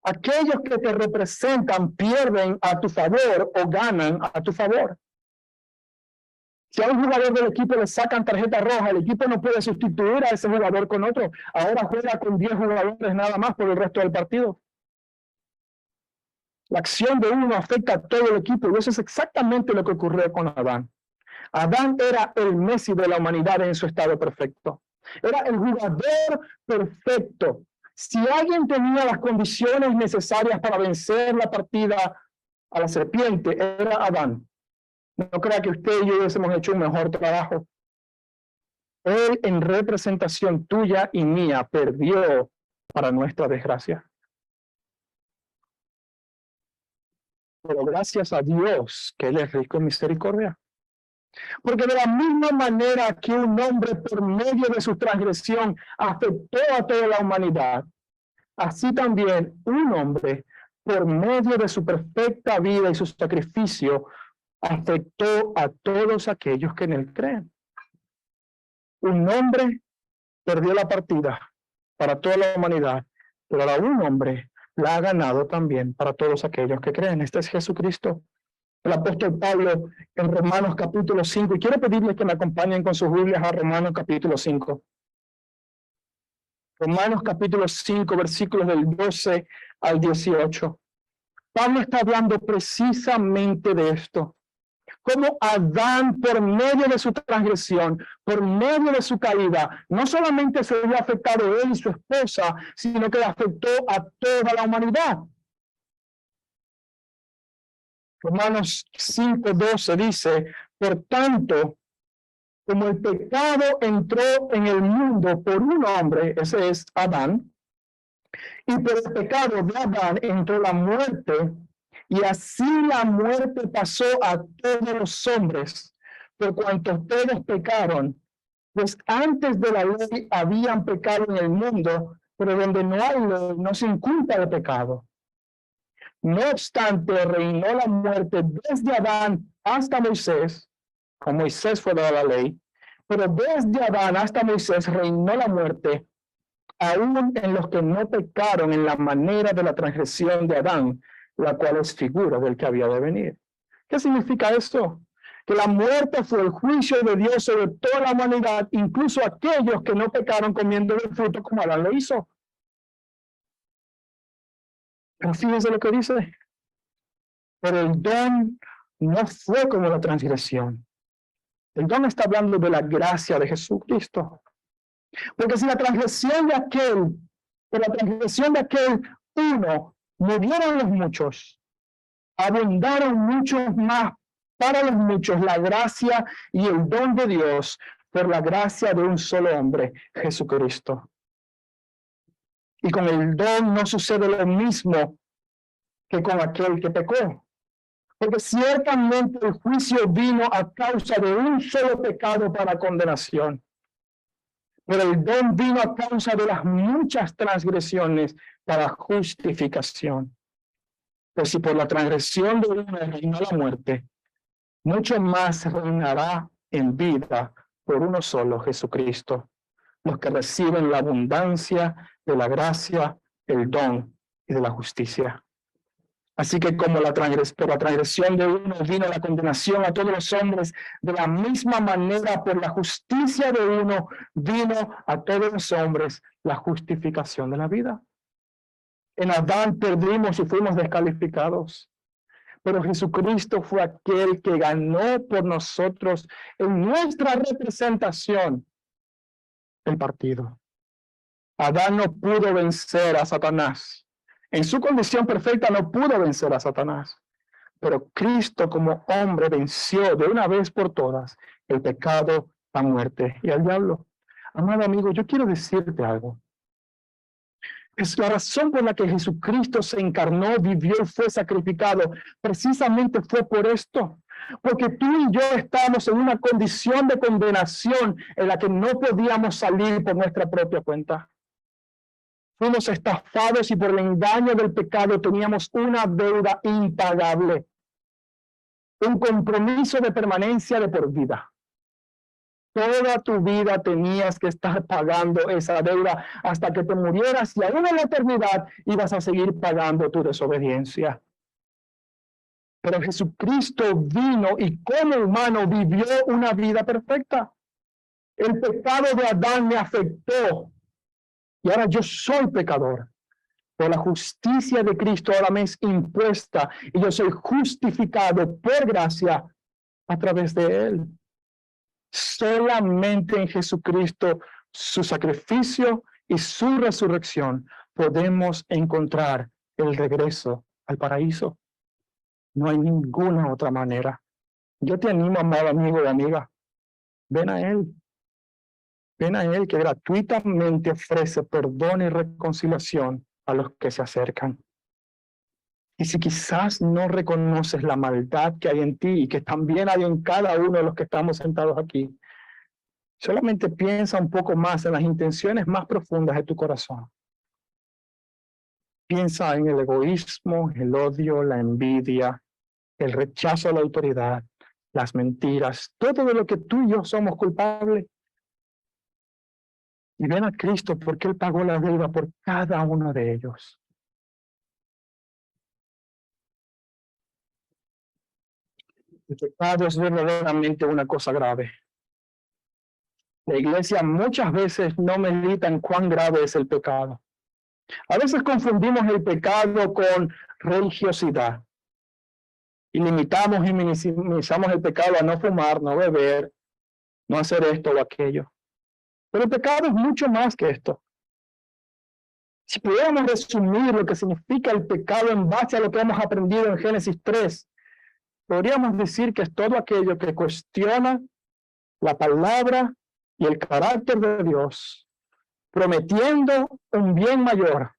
Speaker 1: Aquellos que te representan pierden a tu favor o ganan a tu favor. Si a un jugador del equipo le sacan tarjeta roja, el equipo no puede sustituir a ese jugador con otro. Ahora juega con 10 jugadores nada más por el resto del partido. La acción de uno afecta a todo el equipo y eso es exactamente lo que ocurrió con Adán. Adán era el Messi de la humanidad en su estado perfecto. Era el jugador perfecto. Si alguien tenía las condiciones necesarias para vencer la partida a la serpiente, era Adán. No crea que usted y yo hubiésemos hecho un mejor trabajo. Él, en representación tuya y mía, perdió para nuestra desgracia. Pero gracias a Dios que Él es rico en misericordia. Porque de la misma manera que un hombre por medio de su transgresión afectó a toda la humanidad, así también un hombre por medio de su perfecta vida y su sacrificio afectó a todos aquellos que en Él creen. Un hombre perdió la partida para toda la humanidad, pero ahora un hombre la ha ganado también para todos aquellos que creen. Este es Jesucristo. El apóstol Pablo en Romanos capítulo 5, y quiero pedirles que me acompañen con sus Biblias a Romanos capítulo 5. Romanos capítulo 5, versículos del 12 al 18. Pablo está hablando precisamente de esto. Cómo Adán, por medio de su transgresión, por medio de su caída, no solamente se vio afectado él y su esposa, sino que afectó a toda la humanidad. Romanos 5:12 dice, por tanto, como el pecado entró en el mundo por un hombre, ese es Adán, y por el pecado de Adán entró la muerte, y así la muerte pasó a todos los hombres, por cuanto todos pecaron, pues antes de la ley habían pecado en el mundo, pero donde no hay ley no se inculpa de pecado. No obstante, reinó la muerte desde Adán hasta Moisés, con Moisés fue dada la ley, pero desde Adán hasta Moisés reinó la muerte, aún en los que no pecaron en la manera de la transgresión de Adán, la cual es figura del que había de venir. ¿Qué significa esto? Que la muerte fue el juicio de Dios sobre toda la humanidad, incluso aquellos que no pecaron comiendo del fruto como Adán lo hizo. Pero fíjense lo que dice. Pero el don no fue como la transgresión. El don está hablando de la gracia de Jesucristo. Porque si la transgresión de aquel uno murieron los muchos, abundaron muchos más para los muchos la gracia y el don de Dios por la gracia de un solo hombre, Jesucristo. Y con el don no sucede lo mismo que con aquel que pecó. Porque ciertamente el juicio vino a causa de un solo pecado para condenación. Pero el don vino a causa de las muchas transgresiones para justificación. Pues si por la transgresión de uno reinó la muerte, mucho más reinará en vida por uno solo, Jesucristo, los que reciben la abundancia de la gracia, el don y de la justicia. Así que como por la transgresión de uno vino la condenación a todos los hombres, de la misma manera por la justicia de uno vino a todos los hombres la justificación de la vida. En Adán perdimos y fuimos descalificados, pero Jesucristo fue aquel que ganó por nosotros en nuestra representación el partido. Adán no pudo vencer a Satanás. En su condición perfecta no pudo vencer a Satanás, pero Cristo como hombre venció de una vez por todas el pecado, la muerte y al diablo. Amado amigo, yo quiero decirte algo. Es la razón por la que Jesucristo se encarnó, vivió y fue sacrificado. Precisamente fue por esto. Porque tú y yo estamos en una condición de condenación en la que no podíamos salir por nuestra propia cuenta. Fuimos estafados y por el engaño del pecado teníamos una deuda impagable, un compromiso de permanencia de por vida. Toda tu vida tenías que estar pagando esa deuda hasta que te murieras y aún en la eternidad ibas a seguir pagando tu desobediencia. Pero Jesucristo vino y como humano vivió una vida perfecta. El pecado de Adán me afectó. Y ahora yo soy pecador, Por la justicia de Cristo ahora me es impuesta y yo soy justificado por gracia a través de Él. Solamente en Jesucristo, su sacrificio y su resurrección, podemos encontrar el regreso al paraíso. No hay ninguna otra manera. Yo te animo, amado amigo o amiga, ven a Él. Ven a Él que gratuitamente ofrece perdón y reconciliación a los que se acercan. Y si quizás no reconoces la maldad que hay en ti y que también hay en cada uno de los que estamos sentados aquí, solamente piensa un poco más en las intenciones más profundas de tu corazón. Piensa en el egoísmo, el odio, la envidia, el rechazo a la autoridad, las mentiras, todo de lo que tú y yo somos culpables. Y ven a Cristo porque Él pagó la deuda por cada uno de ellos. El pecado es verdaderamente una cosa grave. La iglesia muchas veces no medita en cuán grave es el pecado. A veces confundimos el pecado con religiosidad y limitamos y minimizamos el pecado a no fumar, no beber, no hacer esto o aquello. Pero el pecado es mucho más que esto. Si pudiéramos resumir lo que significa el pecado en base a lo que hemos aprendido en Génesis 3, podríamos decir que es todo aquello que cuestiona la palabra y el carácter de Dios, prometiendo un bien mayor,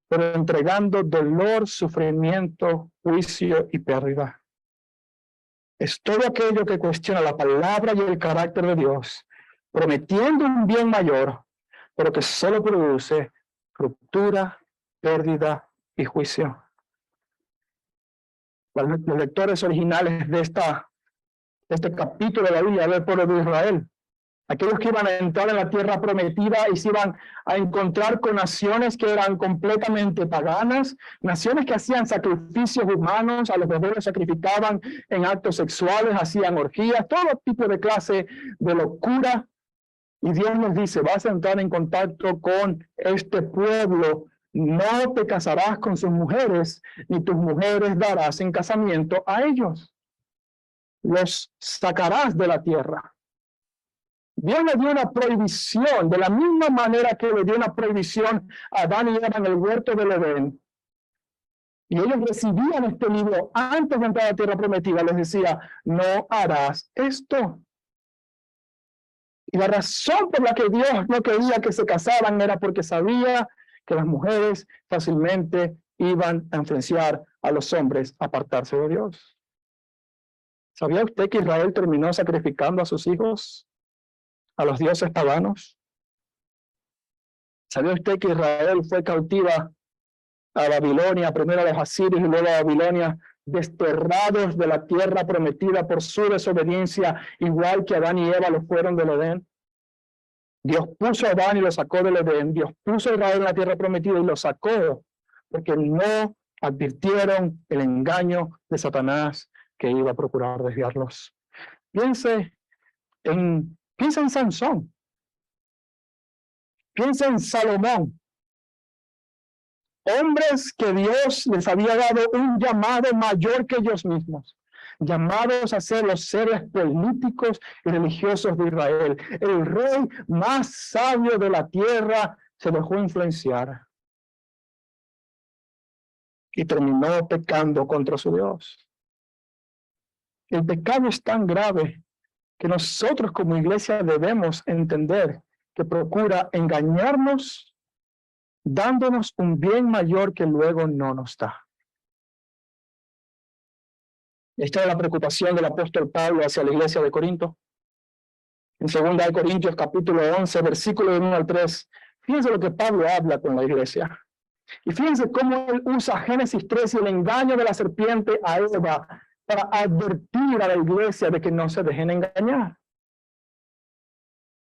Speaker 1: pero entregando dolor, sufrimiento, juicio y pérdida. Es todo aquello que cuestiona la palabra y el carácter de Dios, prometiendo un bien mayor, pero que solo produce ruptura, pérdida y juicio. Los lectores originales de este capítulo de la Biblia del pueblo de Israel, aquellos que iban a entrar en la tierra prometida y se iban a encontrar con naciones que eran completamente paganas, naciones que hacían sacrificios humanos, a los bebés los sacrificaban en actos sexuales, hacían orgías, todo tipo de clase de locura. Y Dios nos dice, vas a entrar en contacto con este pueblo, no te casarás con sus mujeres, ni tus mujeres darás en casamiento a ellos. Los sacarás de la tierra. Dios le dio una prohibición, de la misma manera que le dio una prohibición a Adán y Eva en el huerto del Edén. Y ellos recibían este libro antes de entrar a la tierra prometida. Les decía, no harás esto. Y la razón por la que Dios no quería que se casaran era porque sabía que las mujeres fácilmente iban a influenciar a los hombres a apartarse de Dios. ¿Sabía usted que Israel terminó sacrificando a sus hijos a los dioses paganos? ¿Sabía usted que Israel fue cautiva a Babilonia, primero a los asirios y luego a Babilonia, desterrados de la tierra prometida por su desobediencia, igual que Adán y Eva lo fueron del Edén? Dios puso a Adán y lo sacó del Edén. Dios puso a Israel en la tierra prometida y lo sacó porque no advirtieron el engaño de Satanás que iba a procurar desviarlos. Piensa en Sansón. Piensa en Salomón. Hombres que Dios les había dado un llamado mayor que ellos mismos, llamados a ser los seres políticos y religiosos de Israel. El rey más sabio de la tierra se dejó influenciar y terminó pecando contra su Dios. El pecado es tan grave que nosotros como iglesia debemos entender que procura engañarnos dándonos un bien mayor que luego no nos da. Esta es la preocupación del apóstol Pablo hacia la iglesia de Corinto. En 2 Corintios capítulo 11, versículo 1 al 3, fíjense lo que Pablo habla con la iglesia. Y fíjense cómo él usa Génesis 3 y el engaño de la serpiente a Eva para advertir a la iglesia de que no se dejen engañar.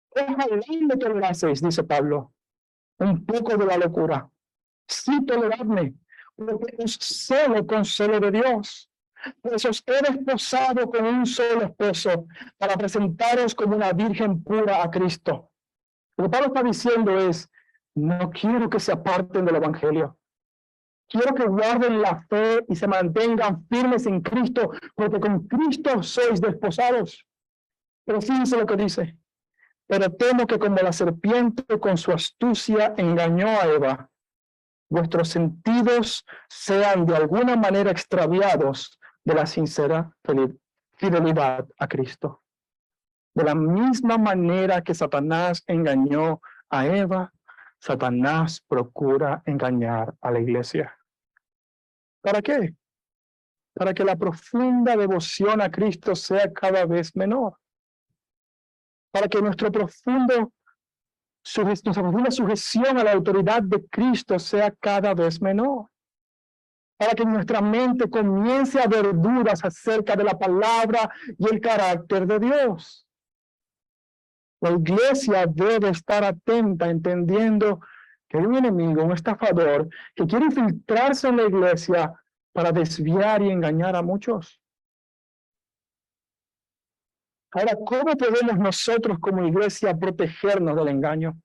Speaker 1: Ojalá que toleraseis, dice Pablo, un poco de la locura. Sí, toleradme, porque es solo con celo de Dios. Pues os he desposado con un solo esposo para presentaros como una virgen pura a Cristo. Lo que Pablo está diciendo es, no quiero que se aparten del evangelio. Quiero que guarden la fe y se mantengan firmes en Cristo, porque con Cristo sois desposados. Pero fíjense lo que dice. Pero temo que como la serpiente con su astucia engañó a Eva, vuestros sentidos sean de alguna manera extraviados de la sincera fidelidad a Cristo. De la misma manera que Satanás engañó a Eva, Satanás procura engañar a la iglesia. ¿Para qué? Para que la profunda devoción a Cristo sea cada vez menor. Para que nuestra profunda sujeción a la autoridad de Cristo sea cada vez menor. Para que nuestra mente comience a ver dudas acerca de la palabra y el carácter de Dios. La iglesia debe estar atenta, entendiendo que hay un enemigo, un estafador, que quiere infiltrarse en la iglesia para desviar y engañar a muchos. Ahora, ¿cómo podemos nosotros como iglesia protegernos del engaño?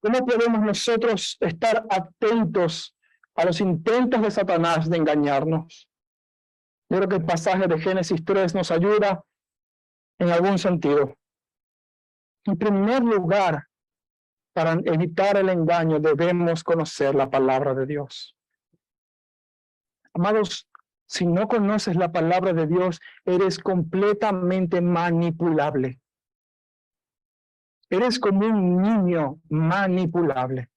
Speaker 1: ¿Cómo podemos nosotros estar atentos a los intentos de Satanás de engañarnos? Yo creo que el pasaje de Génesis 3 nos ayuda en algún sentido. En primer lugar, para evitar el engaño, debemos conocer la palabra de Dios. Amados, si no conoces la palabra de Dios, eres completamente manipulable. Eres como un niño manipulable.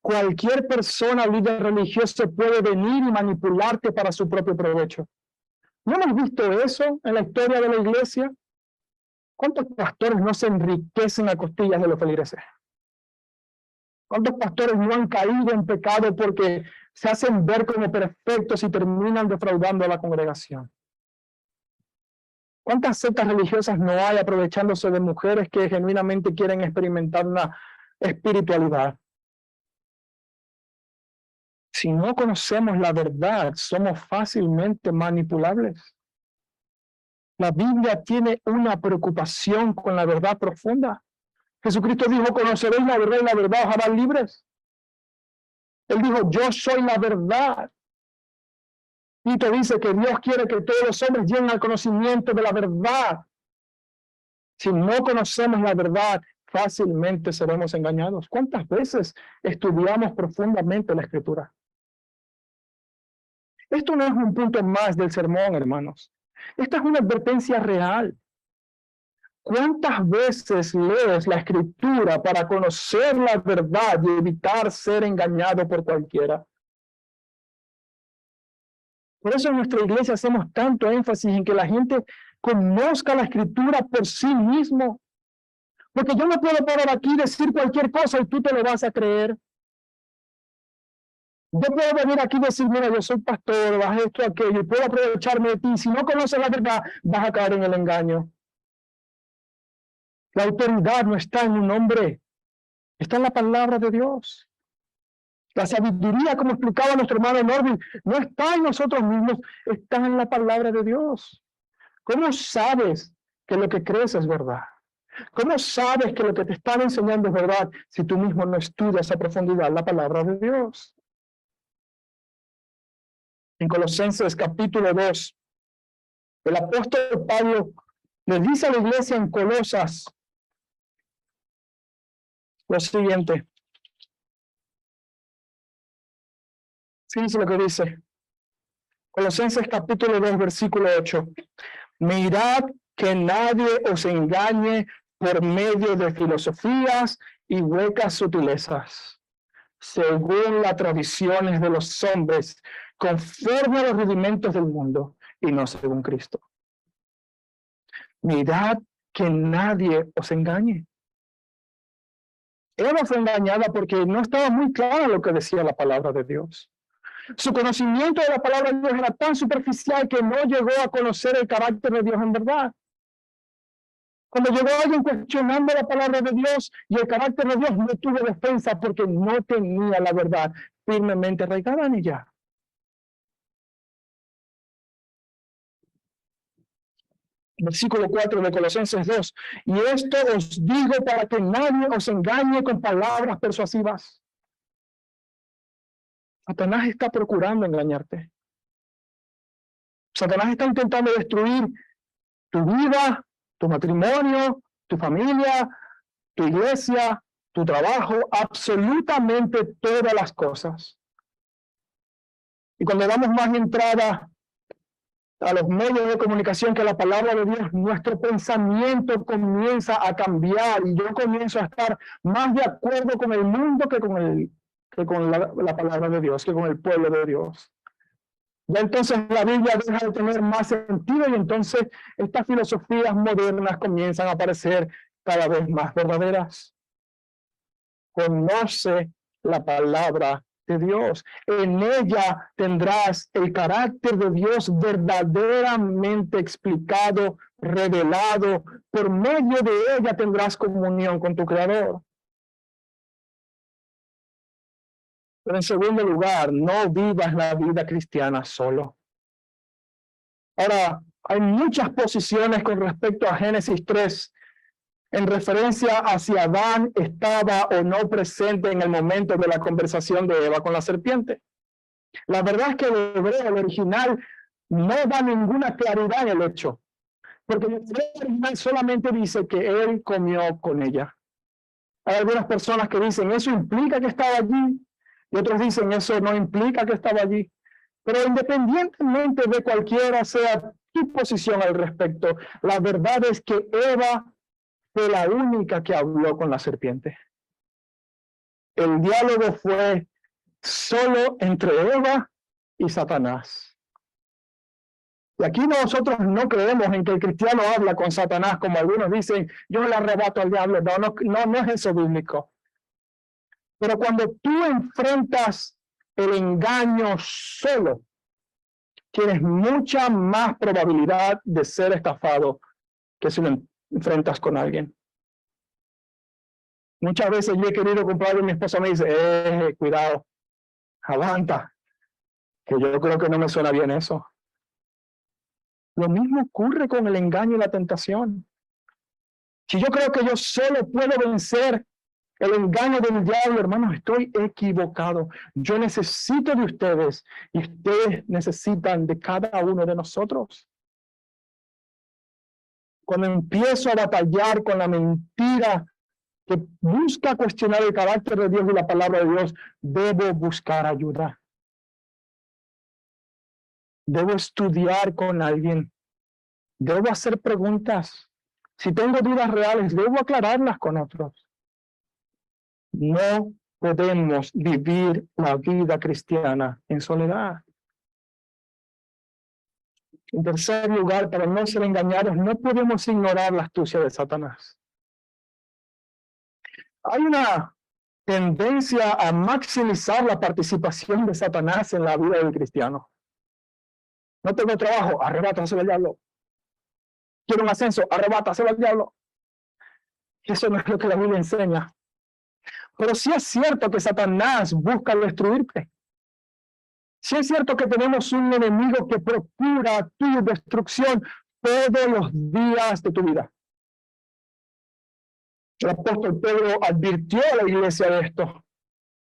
Speaker 1: Cualquier persona, líder religioso, puede venir y manipularte para su propio provecho. ¿No hemos visto eso en la historia de la iglesia? ¿Cuántos pastores no se enriquecen a costillas de los feligreses? ¿Cuántos pastores no han caído en pecado porque se hacen ver como perfectos y terminan defraudando a la congregación? ¿Cuántas sectas religiosas no hay aprovechándose de mujeres que genuinamente quieren experimentar una espiritualidad? Si no conocemos la verdad, somos fácilmente manipulables. La Biblia tiene una preocupación con la verdad profunda. Jesucristo dijo, conoceréis la verdad y la verdad os hará libres. Él dijo, yo soy la verdad. Y te dice que Dios quiere que todos los hombres lleguen al conocimiento de la verdad. Si no conocemos la verdad, fácilmente seremos engañados. ¿Cuántas veces estudiamos profundamente la Escritura? Esto no es un punto más del sermón, hermanos. Esta es una advertencia real. ¿Cuántas veces lees la Escritura para conocer la verdad y evitar ser engañado por cualquiera? Por eso en nuestra iglesia hacemos tanto énfasis en que la gente conozca la Escritura por sí mismo. Porque yo no puedo parar aquí y decir cualquier cosa y tú te lo vas a creer. Yo puedo venir aquí y decir, mira, yo soy pastor, vas esto, aquello, y puedo aprovecharme de ti. Si no conoces la verdad, vas a caer en el engaño. La autoridad no está en un hombre, está en la palabra de Dios. La sabiduría, como explicaba nuestro hermano Norvin, no está en nosotros mismos, está en la palabra de Dios. ¿Cómo sabes que lo que crees es verdad? ¿Cómo sabes que lo que te están enseñando es verdad si tú mismo no estudias a profundidad la palabra de Dios? En Colosenses capítulo 2, el apóstol Pablo le dice a la iglesia en Colosas lo siguiente. Fíjense lo que dice. Colosenses capítulo 2, versículo 8. Mirad que nadie os engañe por medio de filosofías y huecas sutilezas, según las tradiciones de los hombres, conforme a los rudimentos del mundo, y no según Cristo. Mirad que nadie os engañe. Eva fue engañada porque no estaba muy claro lo que decía la palabra de Dios. Su conocimiento de la palabra de Dios era tan superficial que no llegó a conocer el carácter de Dios en verdad. Cuando llegó alguien cuestionando la palabra de Dios y el carácter de Dios, no tuvo defensa porque no tenía la verdad firmemente arraigada en ella. Versículo 4 de Colosenses 2. Y esto os digo para que nadie os engañe con palabras persuasivas. Satanás está procurando engañarte. Satanás está intentando destruir tu vida, tu matrimonio, tu familia, tu iglesia, tu trabajo, absolutamente todas las cosas. Y cuando damos más entrada a los medios de comunicación que la palabra de Dios, nuestro pensamiento comienza a cambiar y yo comienzo a estar más de acuerdo con el mundo que con la palabra de Dios, que con el pueblo de Dios. Ya entonces la Biblia deja de tener más sentido y entonces estas filosofías modernas comienzan a parecer cada vez más verdaderas. Conoce la palabra de Dios. En ella tendrás el carácter de Dios verdaderamente explicado, revelado. Por medio de ella tendrás comunión con tu Creador. Pero en segundo lugar, no vivas la vida cristiana solo. Ahora, hay muchas posiciones con respecto a Génesis 3 en referencia a si Adán estaba o no presente en el momento de la conversación de Eva con la serpiente. La verdad es que el hebreo, el original, no da ninguna claridad en el hecho, porque el hebreo original solamente dice que él comió con ella. Hay algunas personas que dicen, eso implica que estaba allí, y otros dicen, eso no implica que estaba allí. Pero independientemente de cualquiera sea tu posición al respecto, la verdad es que Eva fue la única que habló con la serpiente. El diálogo fue solo entre Eva y Satanás. Y aquí nosotros no creemos en que el cristiano habla con Satanás, como algunos dicen, yo le arrebato al diablo. No es eso bíblico. Pero cuando tú enfrentas el engaño solo, tienes mucha más probabilidad de ser estafado que si lo enfrentas con alguien. Muchas veces yo he querido comprar y mi esposa me dice, cuidado, aguanta, que yo creo que no me suena bien eso. Lo mismo ocurre con el engaño y la tentación. Si yo creo que yo solo puedo vencer el engaño del diablo, hermanos, estoy equivocado. Yo necesito de ustedes y ustedes necesitan de cada uno de nosotros. Cuando empiezo a batallar con la mentira que busca cuestionar el carácter de Dios y la palabra de Dios, debo buscar ayuda. Debo estudiar con alguien. Debo hacer preguntas. Si tengo dudas reales, debo aclararlas con otros. No podemos vivir la vida cristiana en soledad. En tercer lugar, para no ser engañados, no podemos ignorar la astucia de Satanás. Hay una tendencia a maximizar la participación de Satanás en la vida del cristiano. No tengo trabajo, arrebátaselo al diablo. Quiero un ascenso, arrebátaselo al diablo. Eso no es lo que la Biblia enseña. Pero sí es cierto que Satanás busca destruirte. Sí es cierto que tenemos un enemigo que procura tu destrucción todos los días de tu vida. El apóstol Pedro advirtió a la iglesia de esto.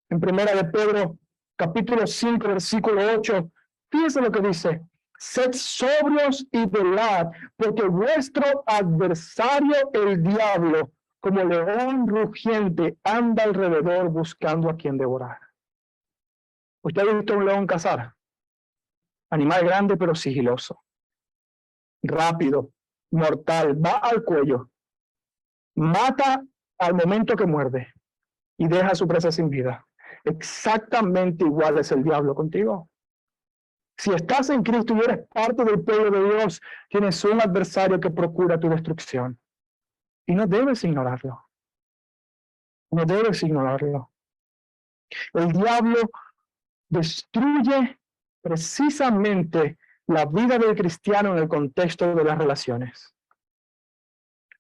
Speaker 1: En primera de Pedro, capítulo 5, versículo 8, fíjense lo que dice. Sed sobrios y velad, porque vuestro adversario, el diablo, como león rugiente, anda alrededor buscando a quien devorar. ¿Usted ha visto un león cazar? Animal grande pero sigiloso. Rápido, mortal, va al cuello. Mata al momento que muerde y deja a su presa sin vida. Exactamente igual es el diablo contigo. Si estás en Cristo y eres parte del pueblo de Dios, tienes un adversario que procura tu destrucción. Y no debes ignorarlo. No debes ignorarlo. El diablo destruye precisamente la vida del cristiano en el contexto de las relaciones.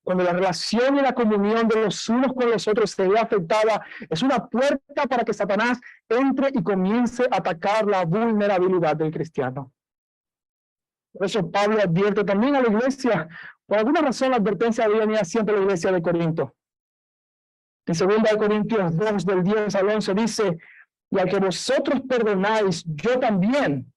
Speaker 1: Cuando la relación y la comunión de los unos con los otros se ve afectada, es una puerta para que Satanás entre y comience a atacar la vulnerabilidad del cristiano. Por eso Pablo advierte también a la iglesia. Por alguna razón la advertencia venía siempre a la iglesia de Corinto. En 2 Corintios 2, del 10 al 11 dice, Y al que vosotros perdonáis, yo también,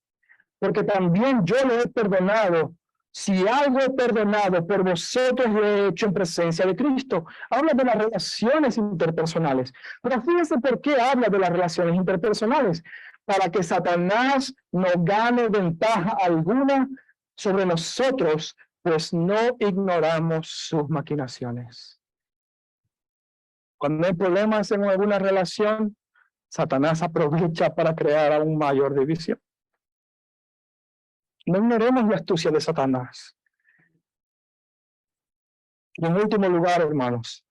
Speaker 1: porque también yo lo he perdonado. Si algo he perdonado por vosotros, lo he hecho en presencia de Cristo. Habla de las relaciones interpersonales. Pero fíjense por qué habla de las relaciones interpersonales. Para que Satanás no gane ventaja alguna sobre nosotros, pues no ignoramos sus maquinaciones. Cuando hay problemas en alguna relación, Satanás aprovecha para crear aún mayor división. No ignoremos la astucia de Satanás. Y en último lugar, hermanos,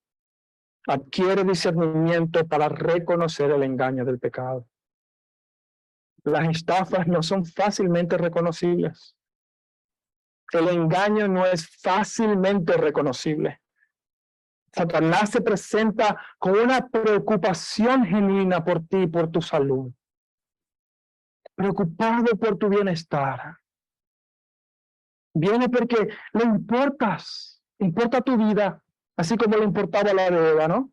Speaker 1: adquiere discernimiento para reconocer el engaño del pecado. Las estafas no son fácilmente reconocibles. El engaño no es fácilmente reconocible. Satanás se presenta con una preocupación genuina por ti, por tu salud. Preocupado por tu bienestar. Viene porque le importas, importa tu vida, así como le importaba la de Eva, ¿no?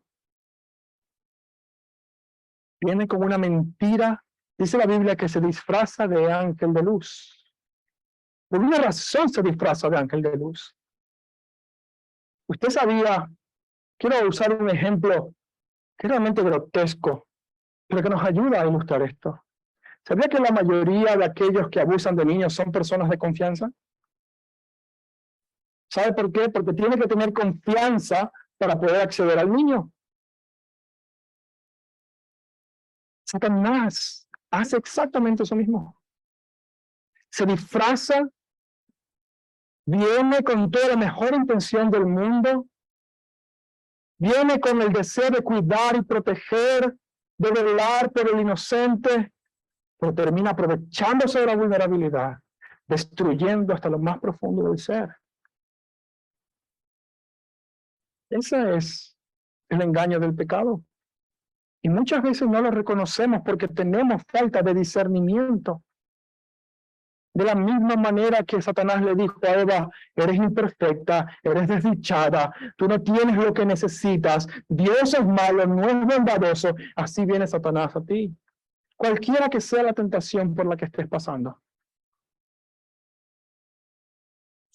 Speaker 1: Viene con una mentira, dice la Biblia que se disfraza de ángel de luz. Por una razón se disfraza de ángel de luz. Usted sabía, quiero usar un ejemplo que es realmente grotesco, pero que nos ayuda a ilustrar esto. ¿Sabía que la mayoría de aquellos que abusan de niños son personas de confianza? ¿Sabe por qué? Porque tiene que tener confianza para poder acceder al niño. Satanás hace exactamente eso mismo. Se disfraza, viene con toda la mejor intención del mundo, viene con el deseo de cuidar y proteger, de velar por el inocente, pero termina aprovechándose de la vulnerabilidad, destruyendo hasta lo más profundo del ser. Ese es el engaño del pecado. Y muchas veces no lo reconocemos porque tenemos falta de discernimiento. De la misma manera que Satanás le dijo a Eva, eres imperfecta, eres desdichada, tú no tienes lo que necesitas, Dios es malo, no es bondadoso, así viene Satanás a ti. Cualquiera que sea la tentación por la que estés pasando.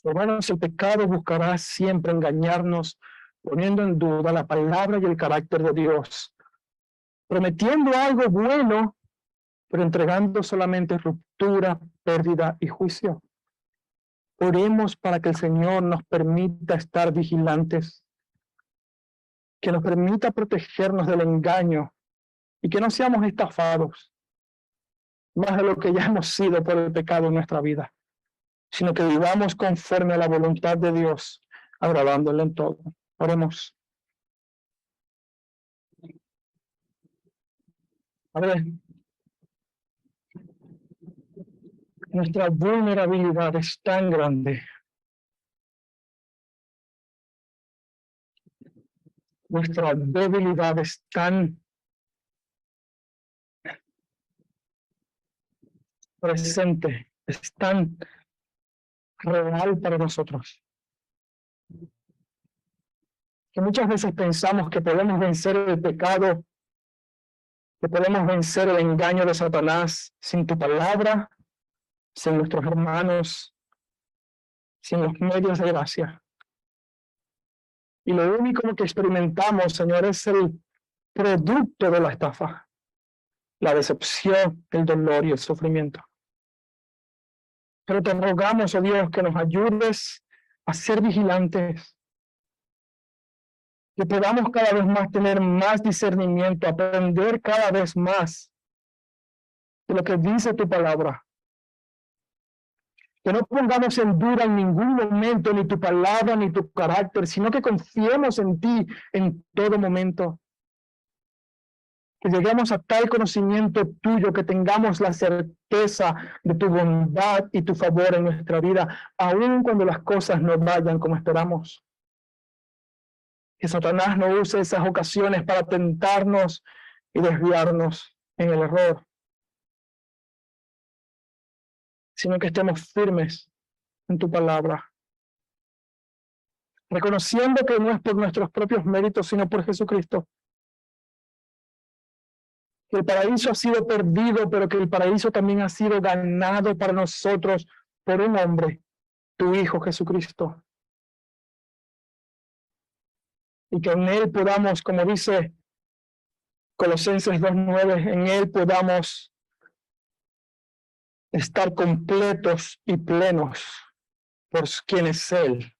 Speaker 1: Hermanos, el pecado buscará siempre engañarnos, poniendo en duda la palabra y el carácter de Dios, prometiendo algo bueno, pero entregando solamente ruptura, pérdida y juicio. Oremos para que el Señor nos permita estar vigilantes, que nos permita protegernos del engaño y que no seamos estafados más de lo que ya hemos sido por el pecado en nuestra vida, sino que vivamos conforme a la voluntad de Dios, agradándole en todo. Oremos. Padre, nuestra vulnerabilidad es tan grande. Nuestra debilidad es tan presente, es tan real para nosotros, que muchas veces pensamos que podemos vencer el pecado, que podemos vencer el engaño de Satanás sin tu palabra, sin nuestros hermanos, sin los medios de gracia. Y lo único que experimentamos, Señor, es el producto de la estafa, la decepción, el dolor y el sufrimiento. Pero te rogamos, oh Dios, que nos ayudes a ser vigilantes, que podamos cada vez más tener más discernimiento, aprender cada vez más de lo que dice tu palabra. Que no pongamos en duda en ningún momento ni tu palabra ni tu carácter, sino que confiemos en ti en todo momento. Que lleguemos a tal conocimiento tuyo, que tengamos la certeza de tu bondad y tu favor en nuestra vida, aun cuando las cosas no vayan como esperamos. Que Satanás no use esas ocasiones para tentarnos y desviarnos en el error, sino que estemos firmes en tu palabra, reconociendo que no es por nuestros propios méritos, sino por Jesucristo. que el paraíso ha sido perdido, pero que el paraíso también ha sido ganado para nosotros por un hombre, tu Hijo Jesucristo. Y que en Él podamos, como dice Colosenses 2:9, en Él podamos estar completos y plenos por quien es Él.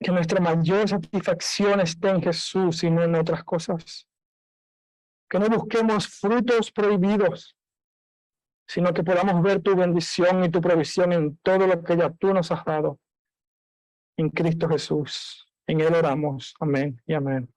Speaker 1: Que nuestra mayor satisfacción esté en Jesús y no en otras cosas. Que no busquemos frutos prohibidos, sino que podamos ver tu bendición y tu provisión en todo lo que ya tú nos has dado. En Cristo Jesús. En Él oramos. Amén y amén.